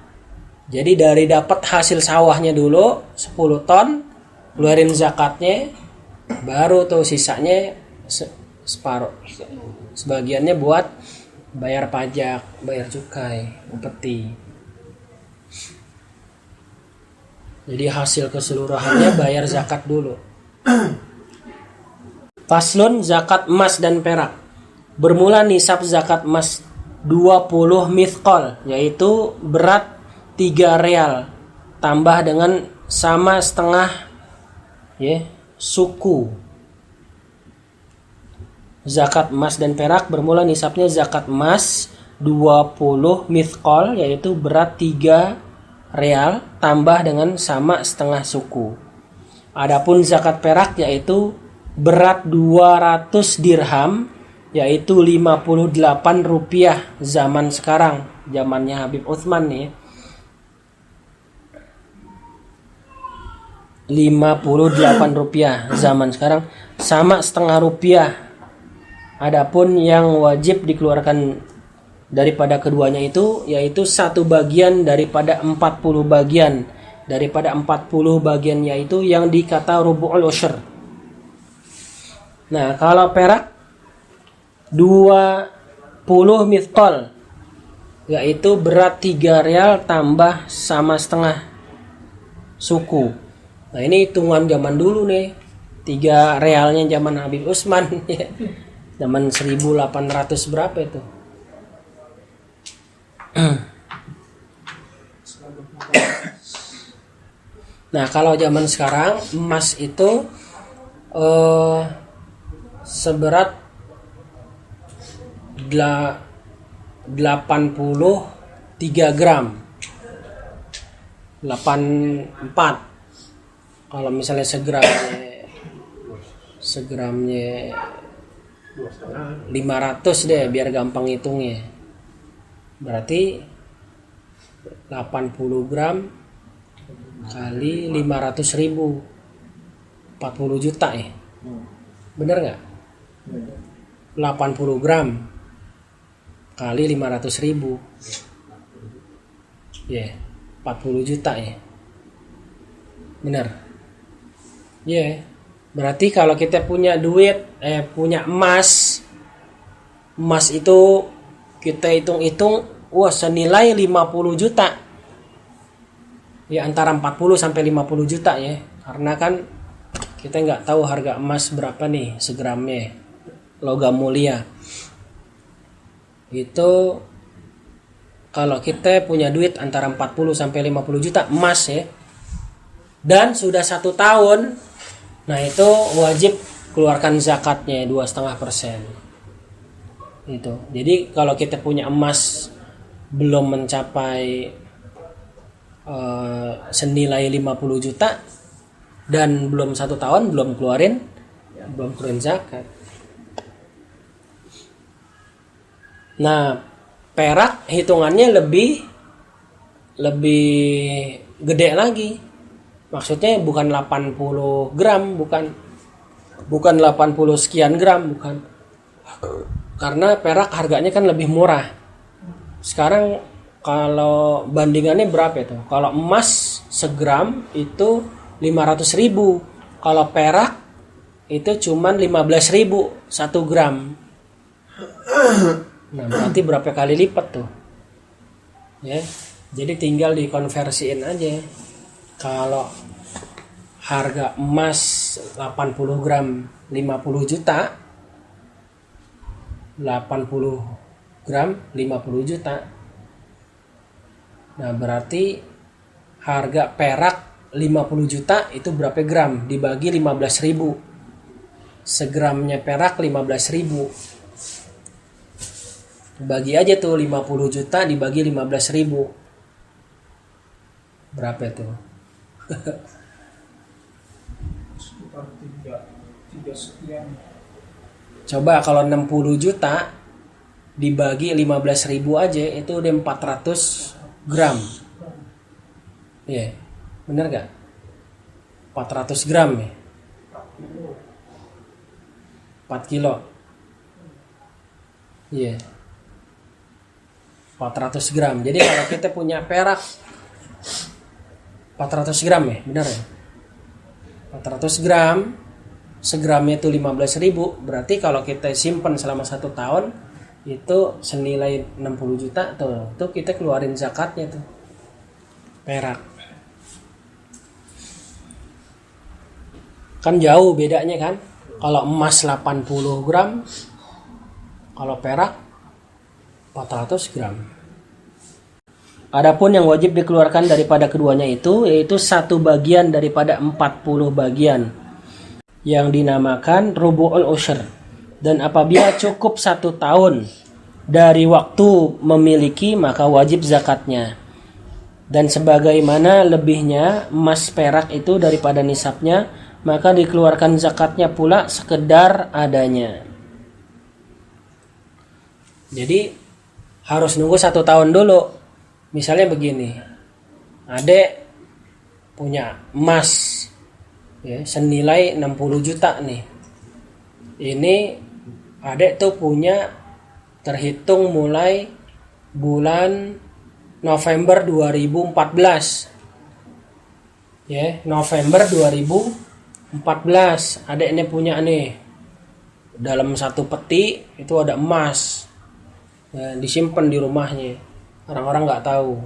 Jadi dari dapat hasil sawahnya dulu 10 ton, keluarin zakatnya, baru tuh sisanya separuh. Sebagiannya buat bayar pajak, bayar cukai, upeti. Jadi hasil keseluruhannya bayar zakat dulu. Faslun zakat emas dan perak. Bermula nisab zakat emas 20 mithqal, yaitu berat 3 real tambah dengan sama setengah suku. Zakat emas dan perak bermula nisabnya zakat emas 20 mithqal, yaitu berat 3 real tambah dengan sama setengah suku. Adapun zakat perak yaitu berat 200 dirham, yaitu 58 rupiah zaman sekarang, zamannya Habib Utsman nih. 58 rupiah zaman sekarang sama setengah rupiah. Adapun yang wajib dikeluarkan daripada keduanya itu yaitu 1 bagian daripada 40 bagian. Daripada 40 bagian yaitu yang dikata rubu'ul usyr. Nah, kalau perak 20 mithqal, yaitu berat 3 real tambah sama setengah suku. Nah, ini hitungan zaman dulu nih. 3 realnya zaman Habib Utsman. Zaman 1800 berapa itu? Nah, kalau zaman sekarang emas itu seberat 83 gram 84. Kalau misalnya segramnya 500 deh biar gampang hitungnya. Berarti 80 gram kali 500.000 40 juta ya. Bener nggak? 80 gram kali 500.000 ya 40 juta ya. Bener. Ya. Berarti kalau kita punya punya emas itu kita hitung-hitung wah senilai 50 juta. Ya antara 40 sampai 50 juta ya. Karena kan kita nggak tahu harga emas berapa nih segramnya. Logam mulia. Itu kalau kita punya duit antara 40 sampai 50 juta emas ya. Dan sudah 1 tahun, nah itu wajib keluarkan zakatnya 2,5%. Itu. Jadi kalau kita punya emas belum mencapai senilai 50 juta dan belum 1 tahun belum keluarin zakat. Nah, perak hitungannya lebih gede lagi. Maksudnya bukan 80 gram, bukan 80 sekian gram, bukan. Karena perak harganya kan lebih murah. Sekarang kalau bandingannya berapa itu? Kalau emas segram itu 500.000. Kalau perak itu cuman 15.000 1 gram. Nah, berarti berapa kali lipat tuh? Ya. Jadi tinggal dikonversiin aja. Kalau harga emas 80 gram 50 juta, 80 gram 50 juta. Nah, berarti harga perak 50 juta itu berapa gram? Dibagi 15.000. Segramnya perak 15.000. Bagi aja tuh 50 juta dibagi 15.000. Berapa tuh? Sekitar 3 sekian. Coba kalau 60 juta dibagi 15.000 aja itu udah 400 gram. Iya, bener gak? 400 gram ya? 4 kilo. Iya. 400 gram. Jadi kalau kita punya perak 400 gram ya, benar ya? 400 gram, segramnya itu 15.000. Berarti kalau kita simpan selama 1 tahun itu senilai 60 juta tuh. Tuh kita keluarin zakatnya tuh. Perak. Kan jauh bedanya kan? Kalau emas 80 gram, kalau perak 400 gram. Adapun yang wajib dikeluarkan daripada keduanya itu yaitu 1 bagian daripada 40 bagian yang dinamakan rubu'ul usyr. Dan apabila cukup 1 tahun dari waktu memiliki maka wajib zakatnya. Dan sebagaimana lebihnya emas perak itu daripada nisabnya maka dikeluarkan zakatnya pula sekedar adanya. Jadi harus nunggu 1 tahun dulu. Misalnya begini, adek punya emas ya, senilai 60 juta nih. Ini adek tuh punya terhitung mulai bulan November 2014. Ya, November 2014 adek ini punya nih. Dalam 1 peti itu ada emas. Ya, disimpan di rumahnya. Orang-orang nggak tahu.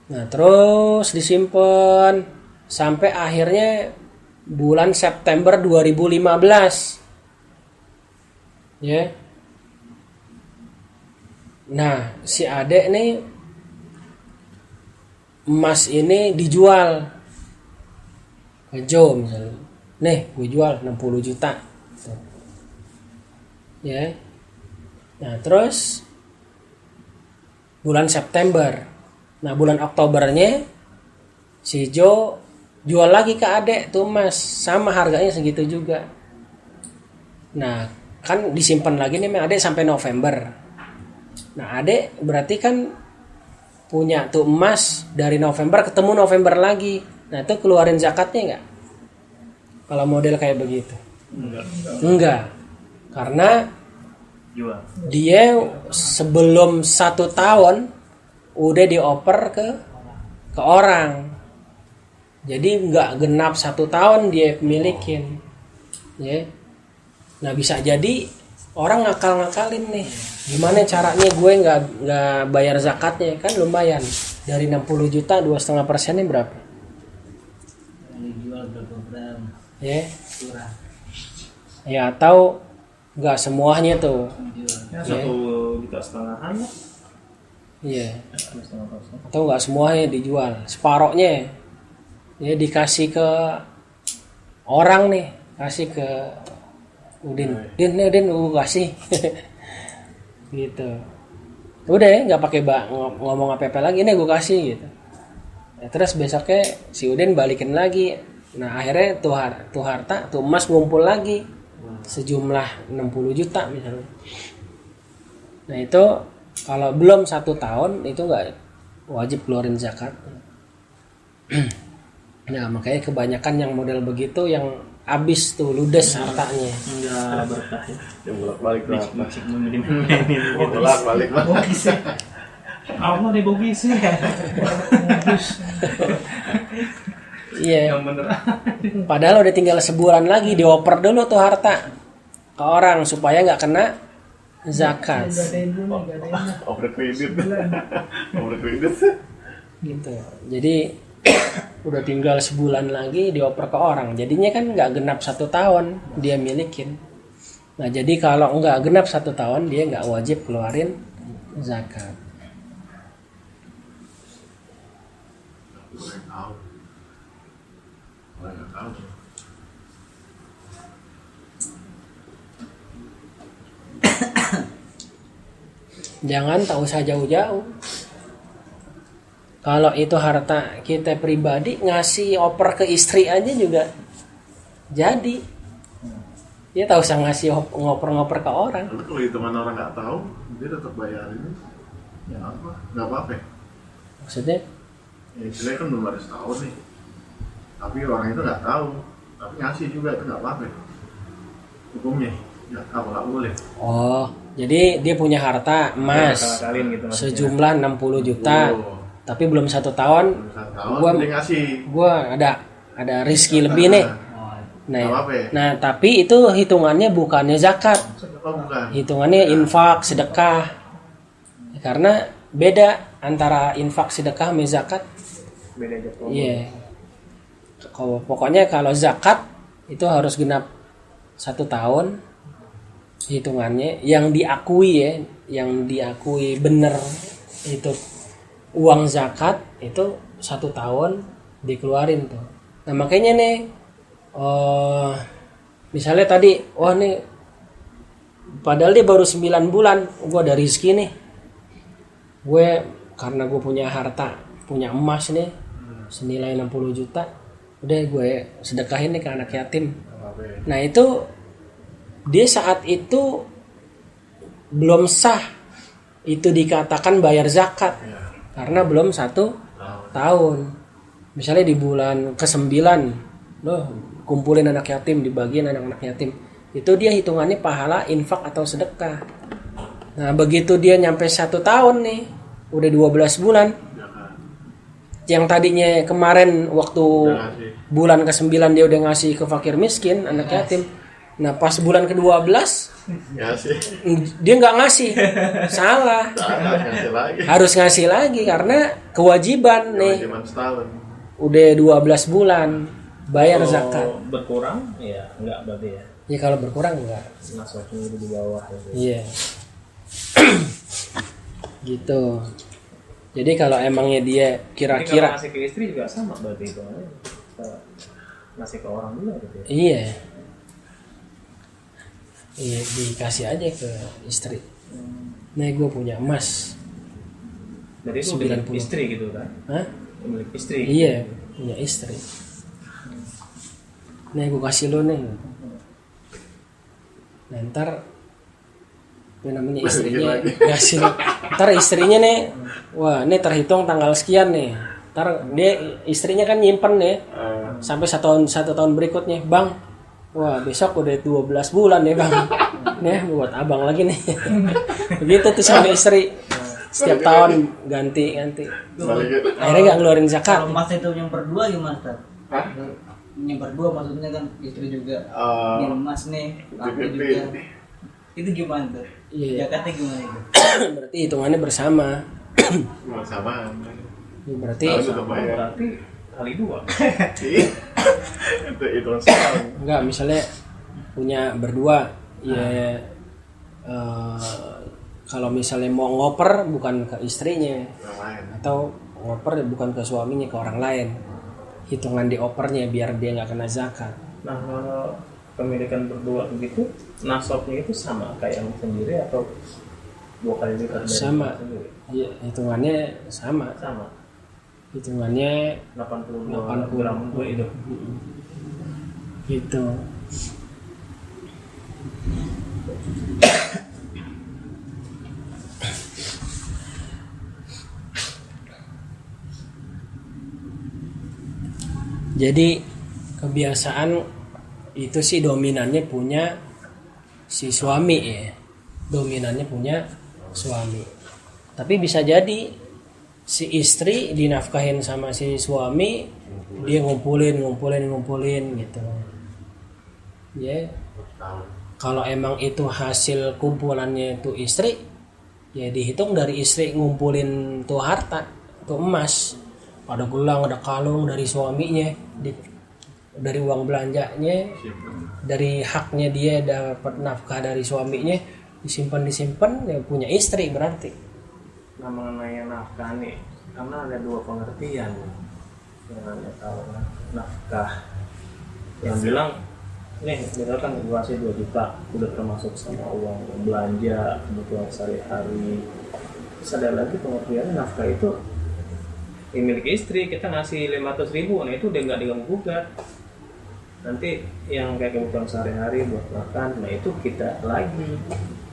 Nah, terus disimpan sampai akhirnya bulan September 2015. Ya. Nah, si adek nih emas ini dijual ke Joe misalnya. Nih, gue jual 60 juta. Ya. Nah, terus bulan September. Nah, bulan Oktobernya si Jo jual lagi ke adek tuh emas, sama harganya segitu juga. Nah, kan disimpan lagi nih adek sampai November. Nah, adek berarti kan punya tuh emas dari November ketemu November lagi. Nah, itu keluarin zakatnya enggak? Kalau model kayak begitu. Enggak. Karena jual. Dia sebelum 1 tahun udah dioper ke orang. Jadi nggak genap 1 tahun dia milikin. Ya. Nah, bisa jadi orang ngakal-ngakalin nih. Gimana caranya gue nggak bayar zakatnya? Kan lumayan. Dari 60 juta 2,5%-nya berapa? Dijual berapa gram? Ya. Kurang. Ya atau nggak semuanya tuh. Ya 1,5 juta lah. Iya. 1,5%. Atau nggak semuanya dijual, separohnya ya dikasih ke orang nih, kasih ke Udin gue kasih gitu. Udah ya nggak pakai ngomong apa lagi, nih gue kasih gitu. Ya, terus besoknya si Udin balikin lagi. Nah akhirnya tuh harta tuh emas ngumpul lagi sejumlah 60 juta misalnya. Nah itu kalau belum 1 tahun itu nggak wajib keluarin zakat. Nah makanya kebanyakan yang model begitu yang habis tuh ludes hartanya. Enggak berkah ya. Yang bolak-balik lah. Gitu. Bolak-balik lah. Allah deh bogis ya. Iya. Yang bener. Padahal udah tinggal sebulan lagi dioper dulu tuh harta ke orang supaya nggak kena zakat. Over kredit. Over kredit. Gitu. Jadi udah tinggal sebulan lagi dioper ke orang. Jadinya kan nggak genap 1 tahun dia milikin. Nah jadi kalau nggak genap 1 tahun dia nggak wajib keluarin zakat. Jangan tak usah jauh-jauh. Kalau itu harta kita pribadi ngasih oper ke istri aja juga jadi. Ya tak usah ngasih ngoper-ngoper ke orang. Tapi kalau hitungan orang nggak tahu, dia tetap bayarin. Ya apa? Nggak apa-apa. Maksudnya? Ya istilahnya kan belum ada setahun nih. Tapi orang itu nggak tahu. Tapi ngasih juga itu nggak apa-apa. Hukumnya, ya apa nggak boleh. Oh, jadi dia punya harta emas Gitu, sejumlah 60 juta. Tapi belum 1 tahun. Dia ngasih. Gua ada rezeki lebih nih. Nah, tapi itu hitungannya bukannya zakat. Oh, bukan. Hitungannya infak, sedekah. Karena beda antara infak, sedekah sama zakat. Beda aja. Iya. Pokoknya kalau zakat itu harus genap 1 tahun hitungannya, yang diakui bener itu uang zakat itu 1 tahun dikeluarin tuh. Nah makanya nih misalnya tadi nih padahal dia baru 9 bulan gue ada rezeki nih, gue karena gue punya harta, punya emas nih senilai 60 juta, udah gue sedekahin nih ke anak yatim. Nah itu dia saat itu belum sah itu dikatakan bayar zakat karena belum 1 tahun. Misalnya di bulan ke-9 loh kumpulin anak yatim, dibagiin anak-anak yatim, itu dia hitungannya pahala infak atau sedekah. Nah begitu dia nyampe 1 tahun nih udah 12 bulan, yang tadinya kemarin waktu bulan ke-9 dia udah ngasih ke fakir miskin, anak yatim. Nah pas bulan ke-12 dia nggak ngasih, salah. Harus ngasih lagi karena kewajiban nih. Udah 12 bulan bayar zakat. Berkurang ya enggak berarti ya. Ya kalau berkurang enggak. Masuknya di bawah gitu. Iya. Gitu. Jadi kalau emangnya dia kira-kira ngasih ke istri juga sama berarti itu. Ngasih ke orang juga gitu ya. Iya. Iya, dikasih aja ke istri. Nah, gue punya emas. Jadi itu milik istri gitu kan? Hah? Milik istri. Iya, punya istri. Nah, gue kasih lo nih. Nah, ntar apa namanya istrinya ngasih lo. Ntar istrinya nih, wah, ini terhitung tanggal sekian nih. Ntar dia istrinya kan nyimpen nih sampai satu tahun berikutnya, Bang. Wah besok udah 12 bulan ya Bang. Nih buat abang lagi nih. Begitu tuh sama istri. Setiap tahun ganti. Akhirnya nggak ngeluarin zakat. Kalau mas itu yang berdua gimana Tad? Yang berdua maksudnya kan istri juga. Ini emas nih, aku juga. Itu gimana tuh? Iya. Zakatnya gimana itu? Berarti hitungannya bersama. Sama. Ya, berarti Berarti kali 2. Itu setahun. enggak, misalnya punya berdua ya, kalau misalnya mau ngoper bukan ke istrinya Yang lain. atau ngoper bukan ke suaminya, ke orang lain, hitungan diopernya biar dia nggak kena zakat. Nah, kalau pemilikan berdua begitu, nasabnya itu sama kayak yang sendiri atau 2 kali lipat dari Sama. yang sendiri? Iya, hitungannya sama. Sama. Hitungannya 80 gram gue itu. gitu. Jadi kebiasaan itu sih dominannya punya si suami ya. Dominannya punya suami. Tapi bisa jadi si istri dinafkahin sama si suami, dia ngumpulin gitu. Ya. Kalau emang itu hasil kumpulannya itu istri, ya dihitung dari istri ngumpulin tuh harta, tuh emas. Ada gelang, ada kalung dari suaminya, dari uang belanjanya, dari haknya dia dapat nafkah dari suaminya, disimpan ya punya istri berarti. Nah, mengenai nafkah nih, karena ada 2 pengertian yang kalau nafkah yang bilang nih misalkan gue kasih 2 juta udah termasuk sama uang belanja kebutuhan sehari-hari. Terus ada lagi pengertian nafkah itu milik istri, kita ngasih 500.000, nah itu udah nggak diganggu gugat. Nanti yang kayak kebutuhan sehari-hari buat makan, nah itu kita lagi.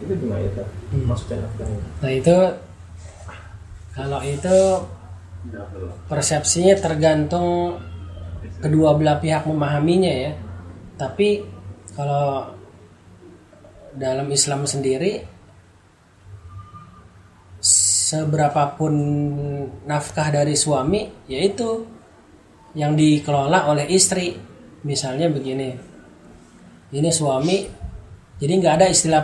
Itu gimana itu? Maksudnya nafkahnya? Nah itu kalau itu persepsinya tergantung kedua belah pihak memahaminya ya. Tapi kalau dalam Islam sendiri, seberapapun nafkah dari suami, yaitu yang dikelola oleh istri. Misalnya begini, ini suami, jadi nggak ada istilah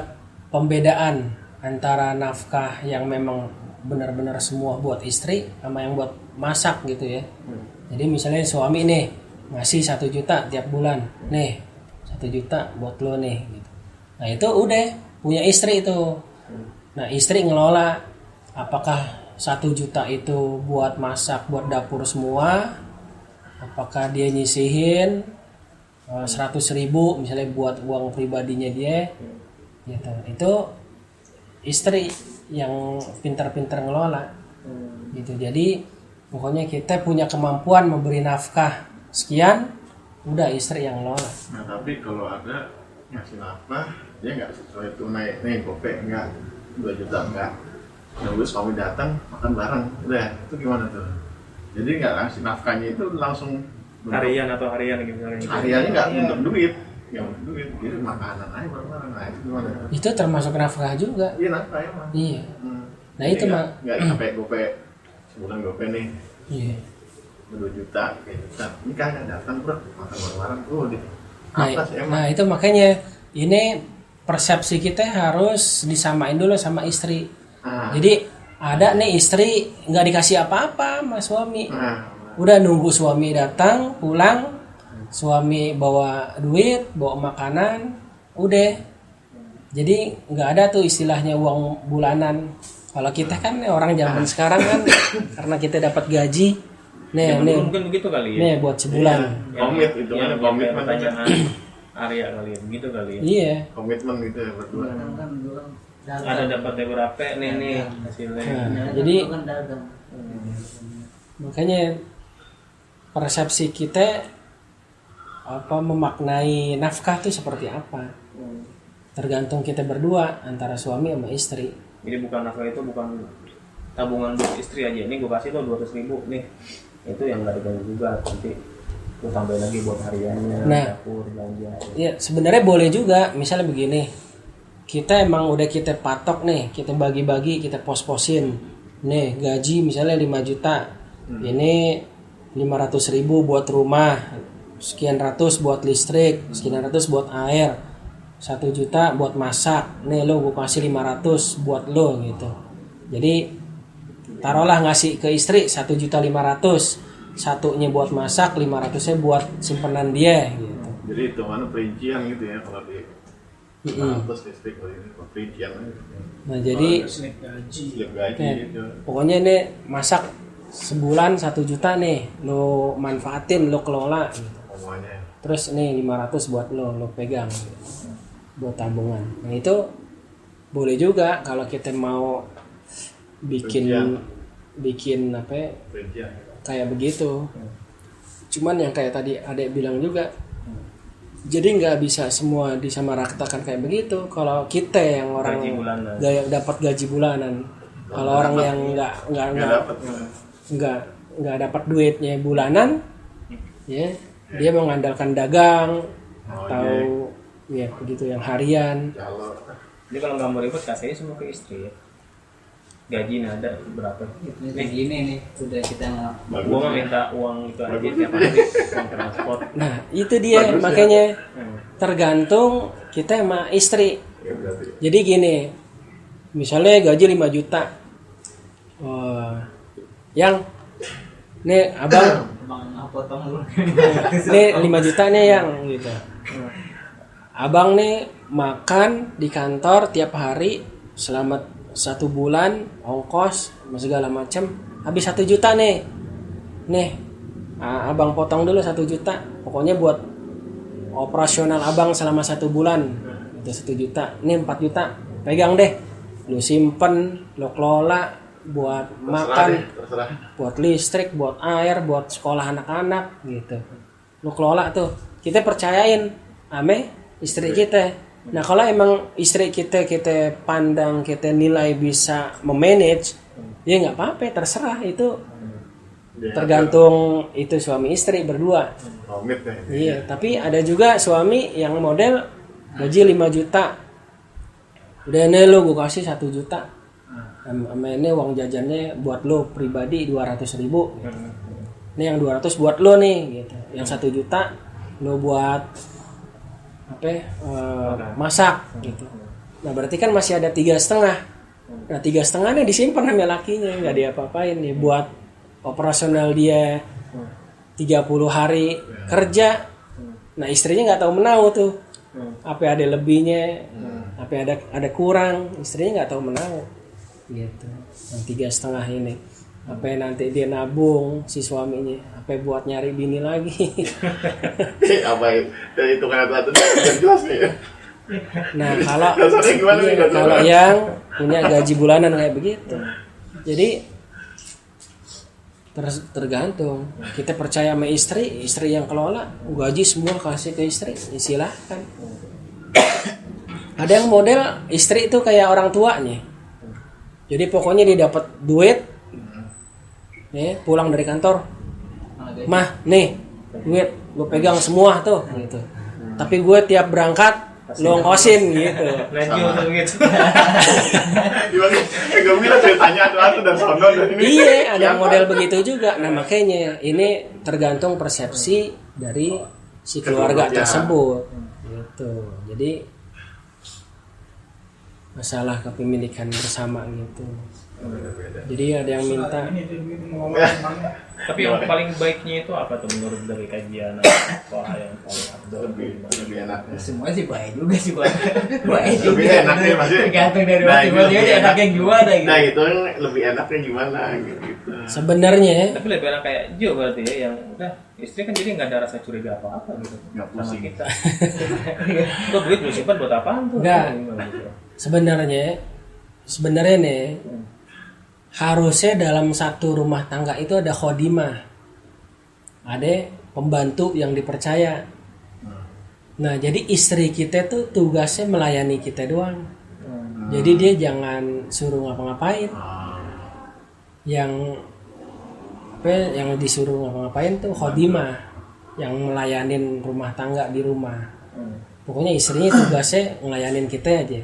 pembedaan antara nafkah yang memang benar-benar semua buat istri sama yang buat masak gitu ya. Jadi misalnya suami nih ngasih 1 juta tiap bulan, nih 1 juta buat lo nih gitu. Nah itu udah punya istri itu. Nah istri ngelola apakah 1 juta itu buat masak, buat dapur semua, apakah dia nyisihin 100.000 misalnya buat uang pribadinya dia gitu. Itu istri yang pintar-pintar ngelola gitu. Jadi pokoknya kita punya kemampuan memberi nafkah sekian, udah istri yang ngelola. Nah tapi kalau ada ngasih nafkah dia nggak sesuai tunai, nih gopek enggak 2 juta enggak, nunggu suami datang makan bareng, udah itu gimana tuh? Jadi nggak ngasih nafkahnya itu langsung Harian gitu. Hariannya nggak untuk duit, nggak untuk duit, jadi makanan aja bareng-bareng. Nah itu gimana? Itu termasuk nafkah juga. Iya nafkah emang. Iya. Nah itu mah nggak sampai gopek sebulan gopek nih. iya. 2 juta, 3 juta. Ini kagak datang bro, makan bareng-bareng tuh di Nah, atas emang. nah itu makanya ini persepsi kita harus disamain dulu sama istri. Jadi ada nih istri nggak dikasih apa-apa sama suami. Udah nunggu suami datang pulang, suami bawa duit, bawa makanan, udah. Jadi nggak ada tuh istilahnya uang bulanan. Kalau kita kan orang zaman sekarang kan karena kita dapat gaji, nih mungkin begitu kali ya. nih buat sebulan. Komit itu kan komitmen pertanyaan Arya kali ya, begitu kali ya. Iya. Komitmen gitu ya berdua. Kan dulu Ada dapatnya berapa nih hasilnya. Nah, jadi kan dagang. makanya persepsi kita memaknai nafkah itu seperti apa, tergantung kita berdua antara suami sama istri. Jadi bukan nafkah itu bukan tabungan buat istri aja, ini gue kasih lo 200.000 nih, itu yang nggak diganggu juga, nanti gue tambahin lagi buat hariannya, dapur, belanja. Ya sebenarnya boleh juga, misalnya begini, kita emang udah kita patok nih, kita bagi-bagi, kita pos-posin, nih gaji misalnya 5 juta, ini 500.000 buat rumah, sekian ratus buat listrik, sekian ratus buat air. 1 juta buat masak, nih lo gue kasih 500 buat lo gitu. Jadi taruhlah ngasih ke istri 1.500.000, satunya buat masak, 500-nya buat simpenan dia gitu. Jadi itu mana perincian gitu ya kalau di 500 listrik kalau ini perincian. Nah jadi slip gaji. Slip gaji ya, gitu. pokoknya ini masak sebulan 1 juta nih, lo manfaatin, lo kelola gitu. Semuanya. Terus nih 500 buat lo pegang gitu, buat tabungan. Nah itu boleh juga kalau kita mau bikin apa ya, Perincian. kayak begitu. Cuman yang kayak tadi adek bilang juga, jadi nggak bisa semua disamaratakan kayak begitu. Kalau kita yang orang Gaji bulanan. dapat gaji bulanan, kalau orang yang nggak dapat duitnya bulanan, ya dia mengandalkan dagang atau ya begitu yang harian. Kalau Jadi kalau nggak mau ribet kasih semua ke istri ya. Gaji ada berapa? Ini kayak gini nih, udah kita nggak. Gua mah minta uang itu aja tiap hari, uang transport. Nah itu dia Bagus ya. makanya tergantung kita sama istri. ya berarti Jadi gini, misalnya gaji 5 juta, yang nih abang, Bang potong dulu. nih 5 juta nih yang gitu. Abang nih makan di kantor tiap hari selama 1 bulan, ongkos segala macam, habis 1 juta nih. Abang potong dulu 1 juta, pokoknya buat operasional abang selama 1 bulan itu 1 juta. Nih 4 juta pegang deh, lu simpen, lu kelola buat makan, terserah. buat listrik, buat air, buat sekolah anak-anak gitu. Lu kelola tuh, kita percayain ame istri kita. Nah kalau emang istri kita pandang, kita nilai bisa memanage, ya nggak apa-apa, terserah itu. Dia Tergantung itu suami istri berdua. komit ya. Iya, tapi ada juga suami yang model gaji 5 juta. Udah nih lo gue kasih 1 juta. Sama ini uang jajannya buat lo pribadi 200.000. Ini yang 200 buat lo nih gitu. Yang 1 juta lo buat apa? Masak gitu. Nah, berarti kan masih ada 3,5. Nah, 3,5-nya disimpan sama lakinya, nggak diapa-apain nih buat operasional dia 30 hari kerja. Nah istrinya nggak tahu menau tuh, apa ada lebihnya, apa ada kurang, istrinya nggak tahu menau gitu. Yang 3,5 ini apa nanti dia nabung si suaminya, apa buat nyari bini lagi. Apa itu kan itu jelas nih. Nah kalau Dasarnya gimana nih, dasarnya? kalau yang punya gaji bulanan kayak begitu, jadi tergantung. Kita percaya sama istri yang kelola, gaji semua kasih ke istri, ya silahkan. Ada yang model istri itu kayak orang tuanya, jadi pokoknya dia dapat duit, ya pulang dari kantor, mah nih duit gue pegang semua tuh, gitu. Tapi gue tiap berangkat lo ongkosin gitu. Lanjut tuh gitu. Gimana? Gue bilang ceritanya atu dan sono dan ini. Iya, ada model begitu juga. Nah makanya ini tergantung persepsi dari si keluarga tersebut. Gitu. Jadi masalah kepemilikan bersama gitu. Jadi ada yang minta. Tapi yang paling baiknya itu apa tuh menurut dari kajian soal yang paling afdol? Lebih enak. Semua sih baik juga sih baik juga. Lebih enaknya maksudnya. Tergantung dari Nah, masing-masing itu aja lebih enaknya gimana gitu. Nah itu yang lebih enaknya gimana gitu. Sebenarnya Tapi lebih enak kayak Jo berarti ya, yang udah istri kan jadi nggak ada rasa curiga apa-apa gitu Nggak sama pusing. kita. Kok duit lu simpan buat apaan tuh? Nggak. Gitu. sebenarnya nih harusnya dalam satu rumah tangga itu ada khodimah, ada pembantu yang dipercaya. Nah jadi istri kita tuh tugasnya melayani kita doang, jadi dia jangan suruh ngapa-ngapain. Yang disuruh ngapa-ngapain tuh khodimah, yang melayanin rumah tangga di rumah. Pokoknya istrinya tugasnya ngelayanin kita aja.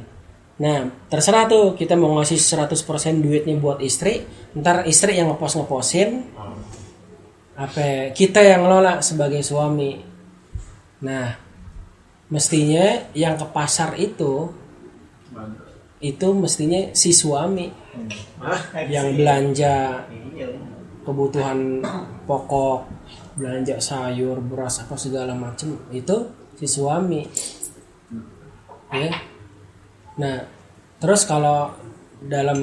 Nah terserah tuh kita mau ngasih 100% duitnya buat istri, ntar istri yang ngeposin, apa kita yang ngelola sebagai suami. Nah mestinya yang ke pasar itu mestinya si suami yang belanja kebutuhan pokok, belanja sayur, beras apa segala macam, itu si suami ya. Nah terus kalau dalam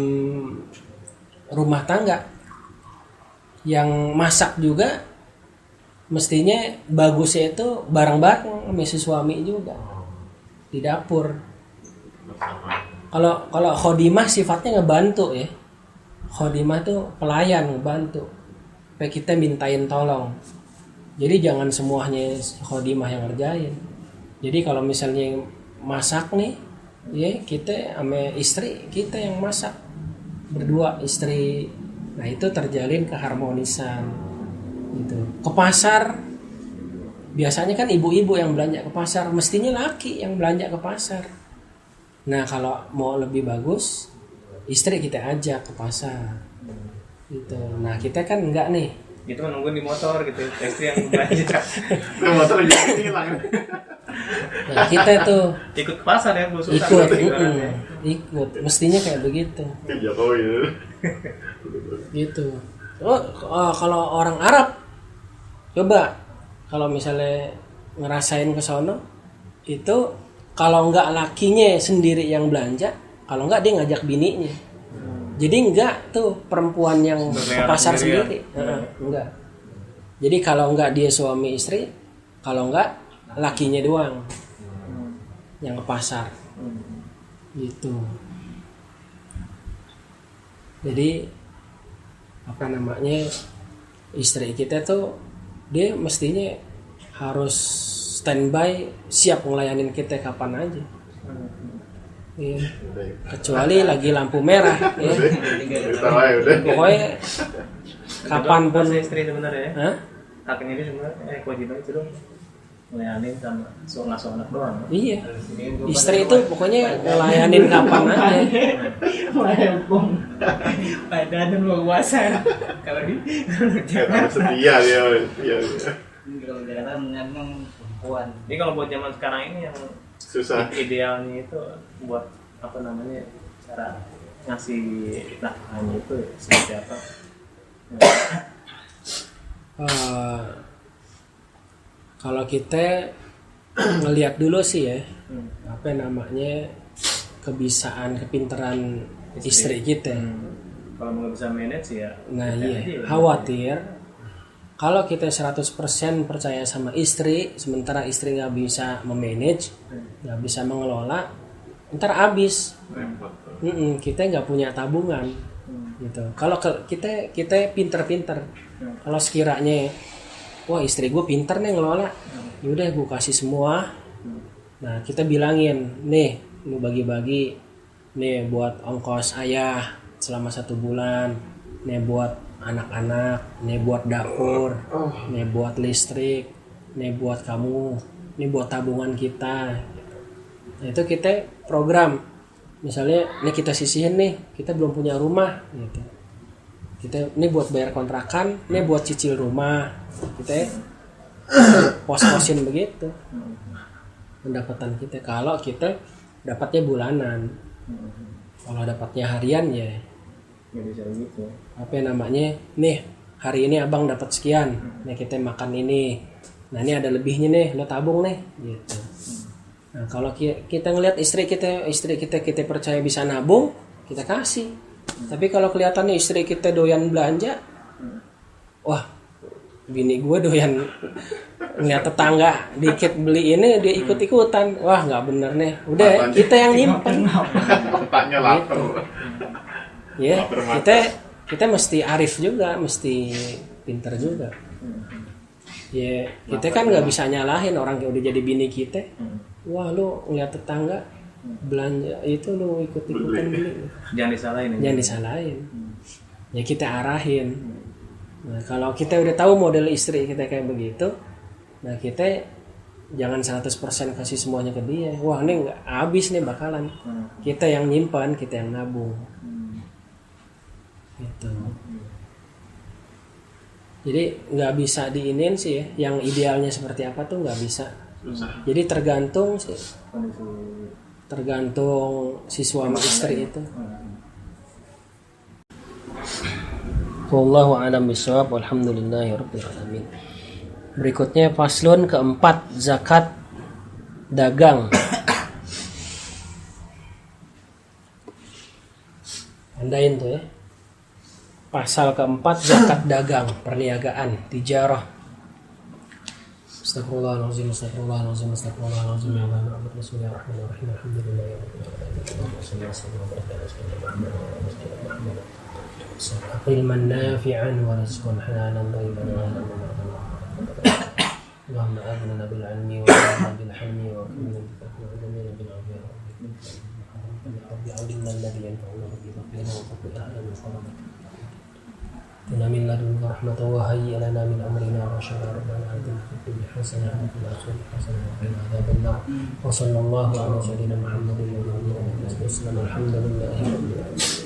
rumah tangga yang masak juga mestinya bagusnya itu bareng-bareng sama si suami juga di dapur. Kalau khodimah sifatnya ngebantu ya. Khodimah tuh pelayan ngebantu. Supaya kita mintain tolong. Jadi jangan semuanya khodimah yang ngerjain. Jadi kalau misalnya masak nih, ya kita sama istri kita yang masak berdua istri. Nah itu terjalin keharmonisan. Gitu. Ke pasar biasanya kan ibu-ibu yang belanja ke pasar, mestinya laki yang belanja ke pasar. Nah kalau mau lebih bagus istri kita ajak ke pasar gitu. Nah kita kan enggak nih, itu nunggu di motor gitu, istri yang belanja. motor jadi hilang. nah kita tuh Ikut ke pasar ya, Bu, susah ikut banget jualannya. ikut mestinya kayak begitu Jokowi itu. gitu. Kalau orang Arab coba kalau misalnya ngerasain ke sono itu, kalau enggak lakinya sendiri yang belanja, kalau enggak dia ngajak bininya. Jadi enggak tuh perempuan yang ke pasar sendiri. Enggak. Jadi kalau enggak dia suami istri, kalau enggak lakinya doang yang ke pasar. Gitu. Jadi apa namanya, istri kita tuh dia mestinya harus standby siap ngelayanin kita kapan aja. Iya. Kecuali lagi lampu merah ya. Pokoknya kapanpun istri sebenarnya ya. Hah? Haknya ini sebenarnya kewajiban itu dong ngelayanin sama anak doang. Iya. Istri itu pokoknya ngelayanin kapan aja. Walaupun badan luar puasa. Kalau di Setia dia. kalau Jakarta memang perempuan. Ini kalau buat zaman sekarang ini yang Susah. idealnya itu buat apa namanya, cara ngasih nafkahnya itu seperti apa? Kalau kita ngelihat dulu sih ya, apa namanya, kebisaan, kepintaran istri kita. Kalau nggak bisa manage ya. Nah kita iya, aja lah. khawatir kalau kita 100% percaya sama istri, sementara istri nggak bisa memanage, nggak bisa mengelola, ntar habis. Kita nggak punya tabungan, gitu. Kalau kita pinter-pinter, kalau sekiranya, wah istri gue pinter nih ngelola, yaudah gue kasih semua. Nah kita bilangin, nih lu bagi-bagi, nih buat ongkos ayah selama 1 bulan, nih buat anak-anak, nih buat dapur, nih buat listrik, nih buat kamu, nih buat tabungan kita. Nah, itu kita program. Misalnya nih kita sisihin nih, kita belum punya rumah gitu. Kita ini buat bayar kontrakan, ini buat cicil rumah. Kita pos-posin begitu. Pendapatan kita, kalau kita dapatnya bulanan. Kalau dapatnya harian ya Nggak bisa gitu. apa namanya, nih hari ini abang dapat sekian, nih kita makan ini, nah ini ada lebihnya nih, lo tabung nih gitu. Nah kalau kita ngelihat istri kita percaya bisa nabung, kita kasih. Tapi kalau kelihatannya istri kita doyan belanja, wah bini gue doyan ngeliat tetangga dikit beli ini dia ikut-ikutan, wah nggak bener nih, udah kita yang nyimpen. Otaknya lapar. Ya, kita mesti arif juga, mesti pinter juga. Ya, kita kan nggak bisa nyalahin orang yang udah jadi bini kita. Wah, lu ngeliat tetangga belanja itu lu ikut-ikutan beli. Jangan disalahin. Jangan disalahin. Ya kita arahin. Nah, kalau kita udah tahu model istri kita kayak begitu, nah kita jangan 100% kasih semuanya ke dia. Wah, ini nggak habis nih bakalan. Kita yang nyimpan, kita yang nabung. Gitu. Jadi nggak bisa diinin sih ya, yang idealnya seperti apa tuh nggak bisa susah. Jadi tergantung kondisi. si suami istri itu. Wallahu a'lam bishawab. Walhamdulillahirabbil alamin. Berikutnya faslun keempat, zakat dagang. Andain tuh ya. Pasal keempat, zakat dagang, perniagaan, tijarah. Astagfirullahaladzim, astagfirullahaladzim, astagfirullahaladzim. Ya Allah, bismillahirrahmanirrahim. Alhamdulillahirabbil alamin. Ilman nafi'an wa rizqan halalan thayyiban wa اللهم آمنا بالعلم وآمنا بالحلم وكمنا بالفقر وجميلا بالعافية رب علمنا الذي ينفعنا به ربنا وفقنا أهلا من فرضك آتنا من لدنك رحمة وهيئ لنا من أمرنا رشدا ربنا آتنا في الدنيا حسنة وفي الآخرة حسنة وقنا عذاب النار وصلى الله على سيدنا محمد وعلى آله وصحبه وسلم الحمد لله رب العالمين.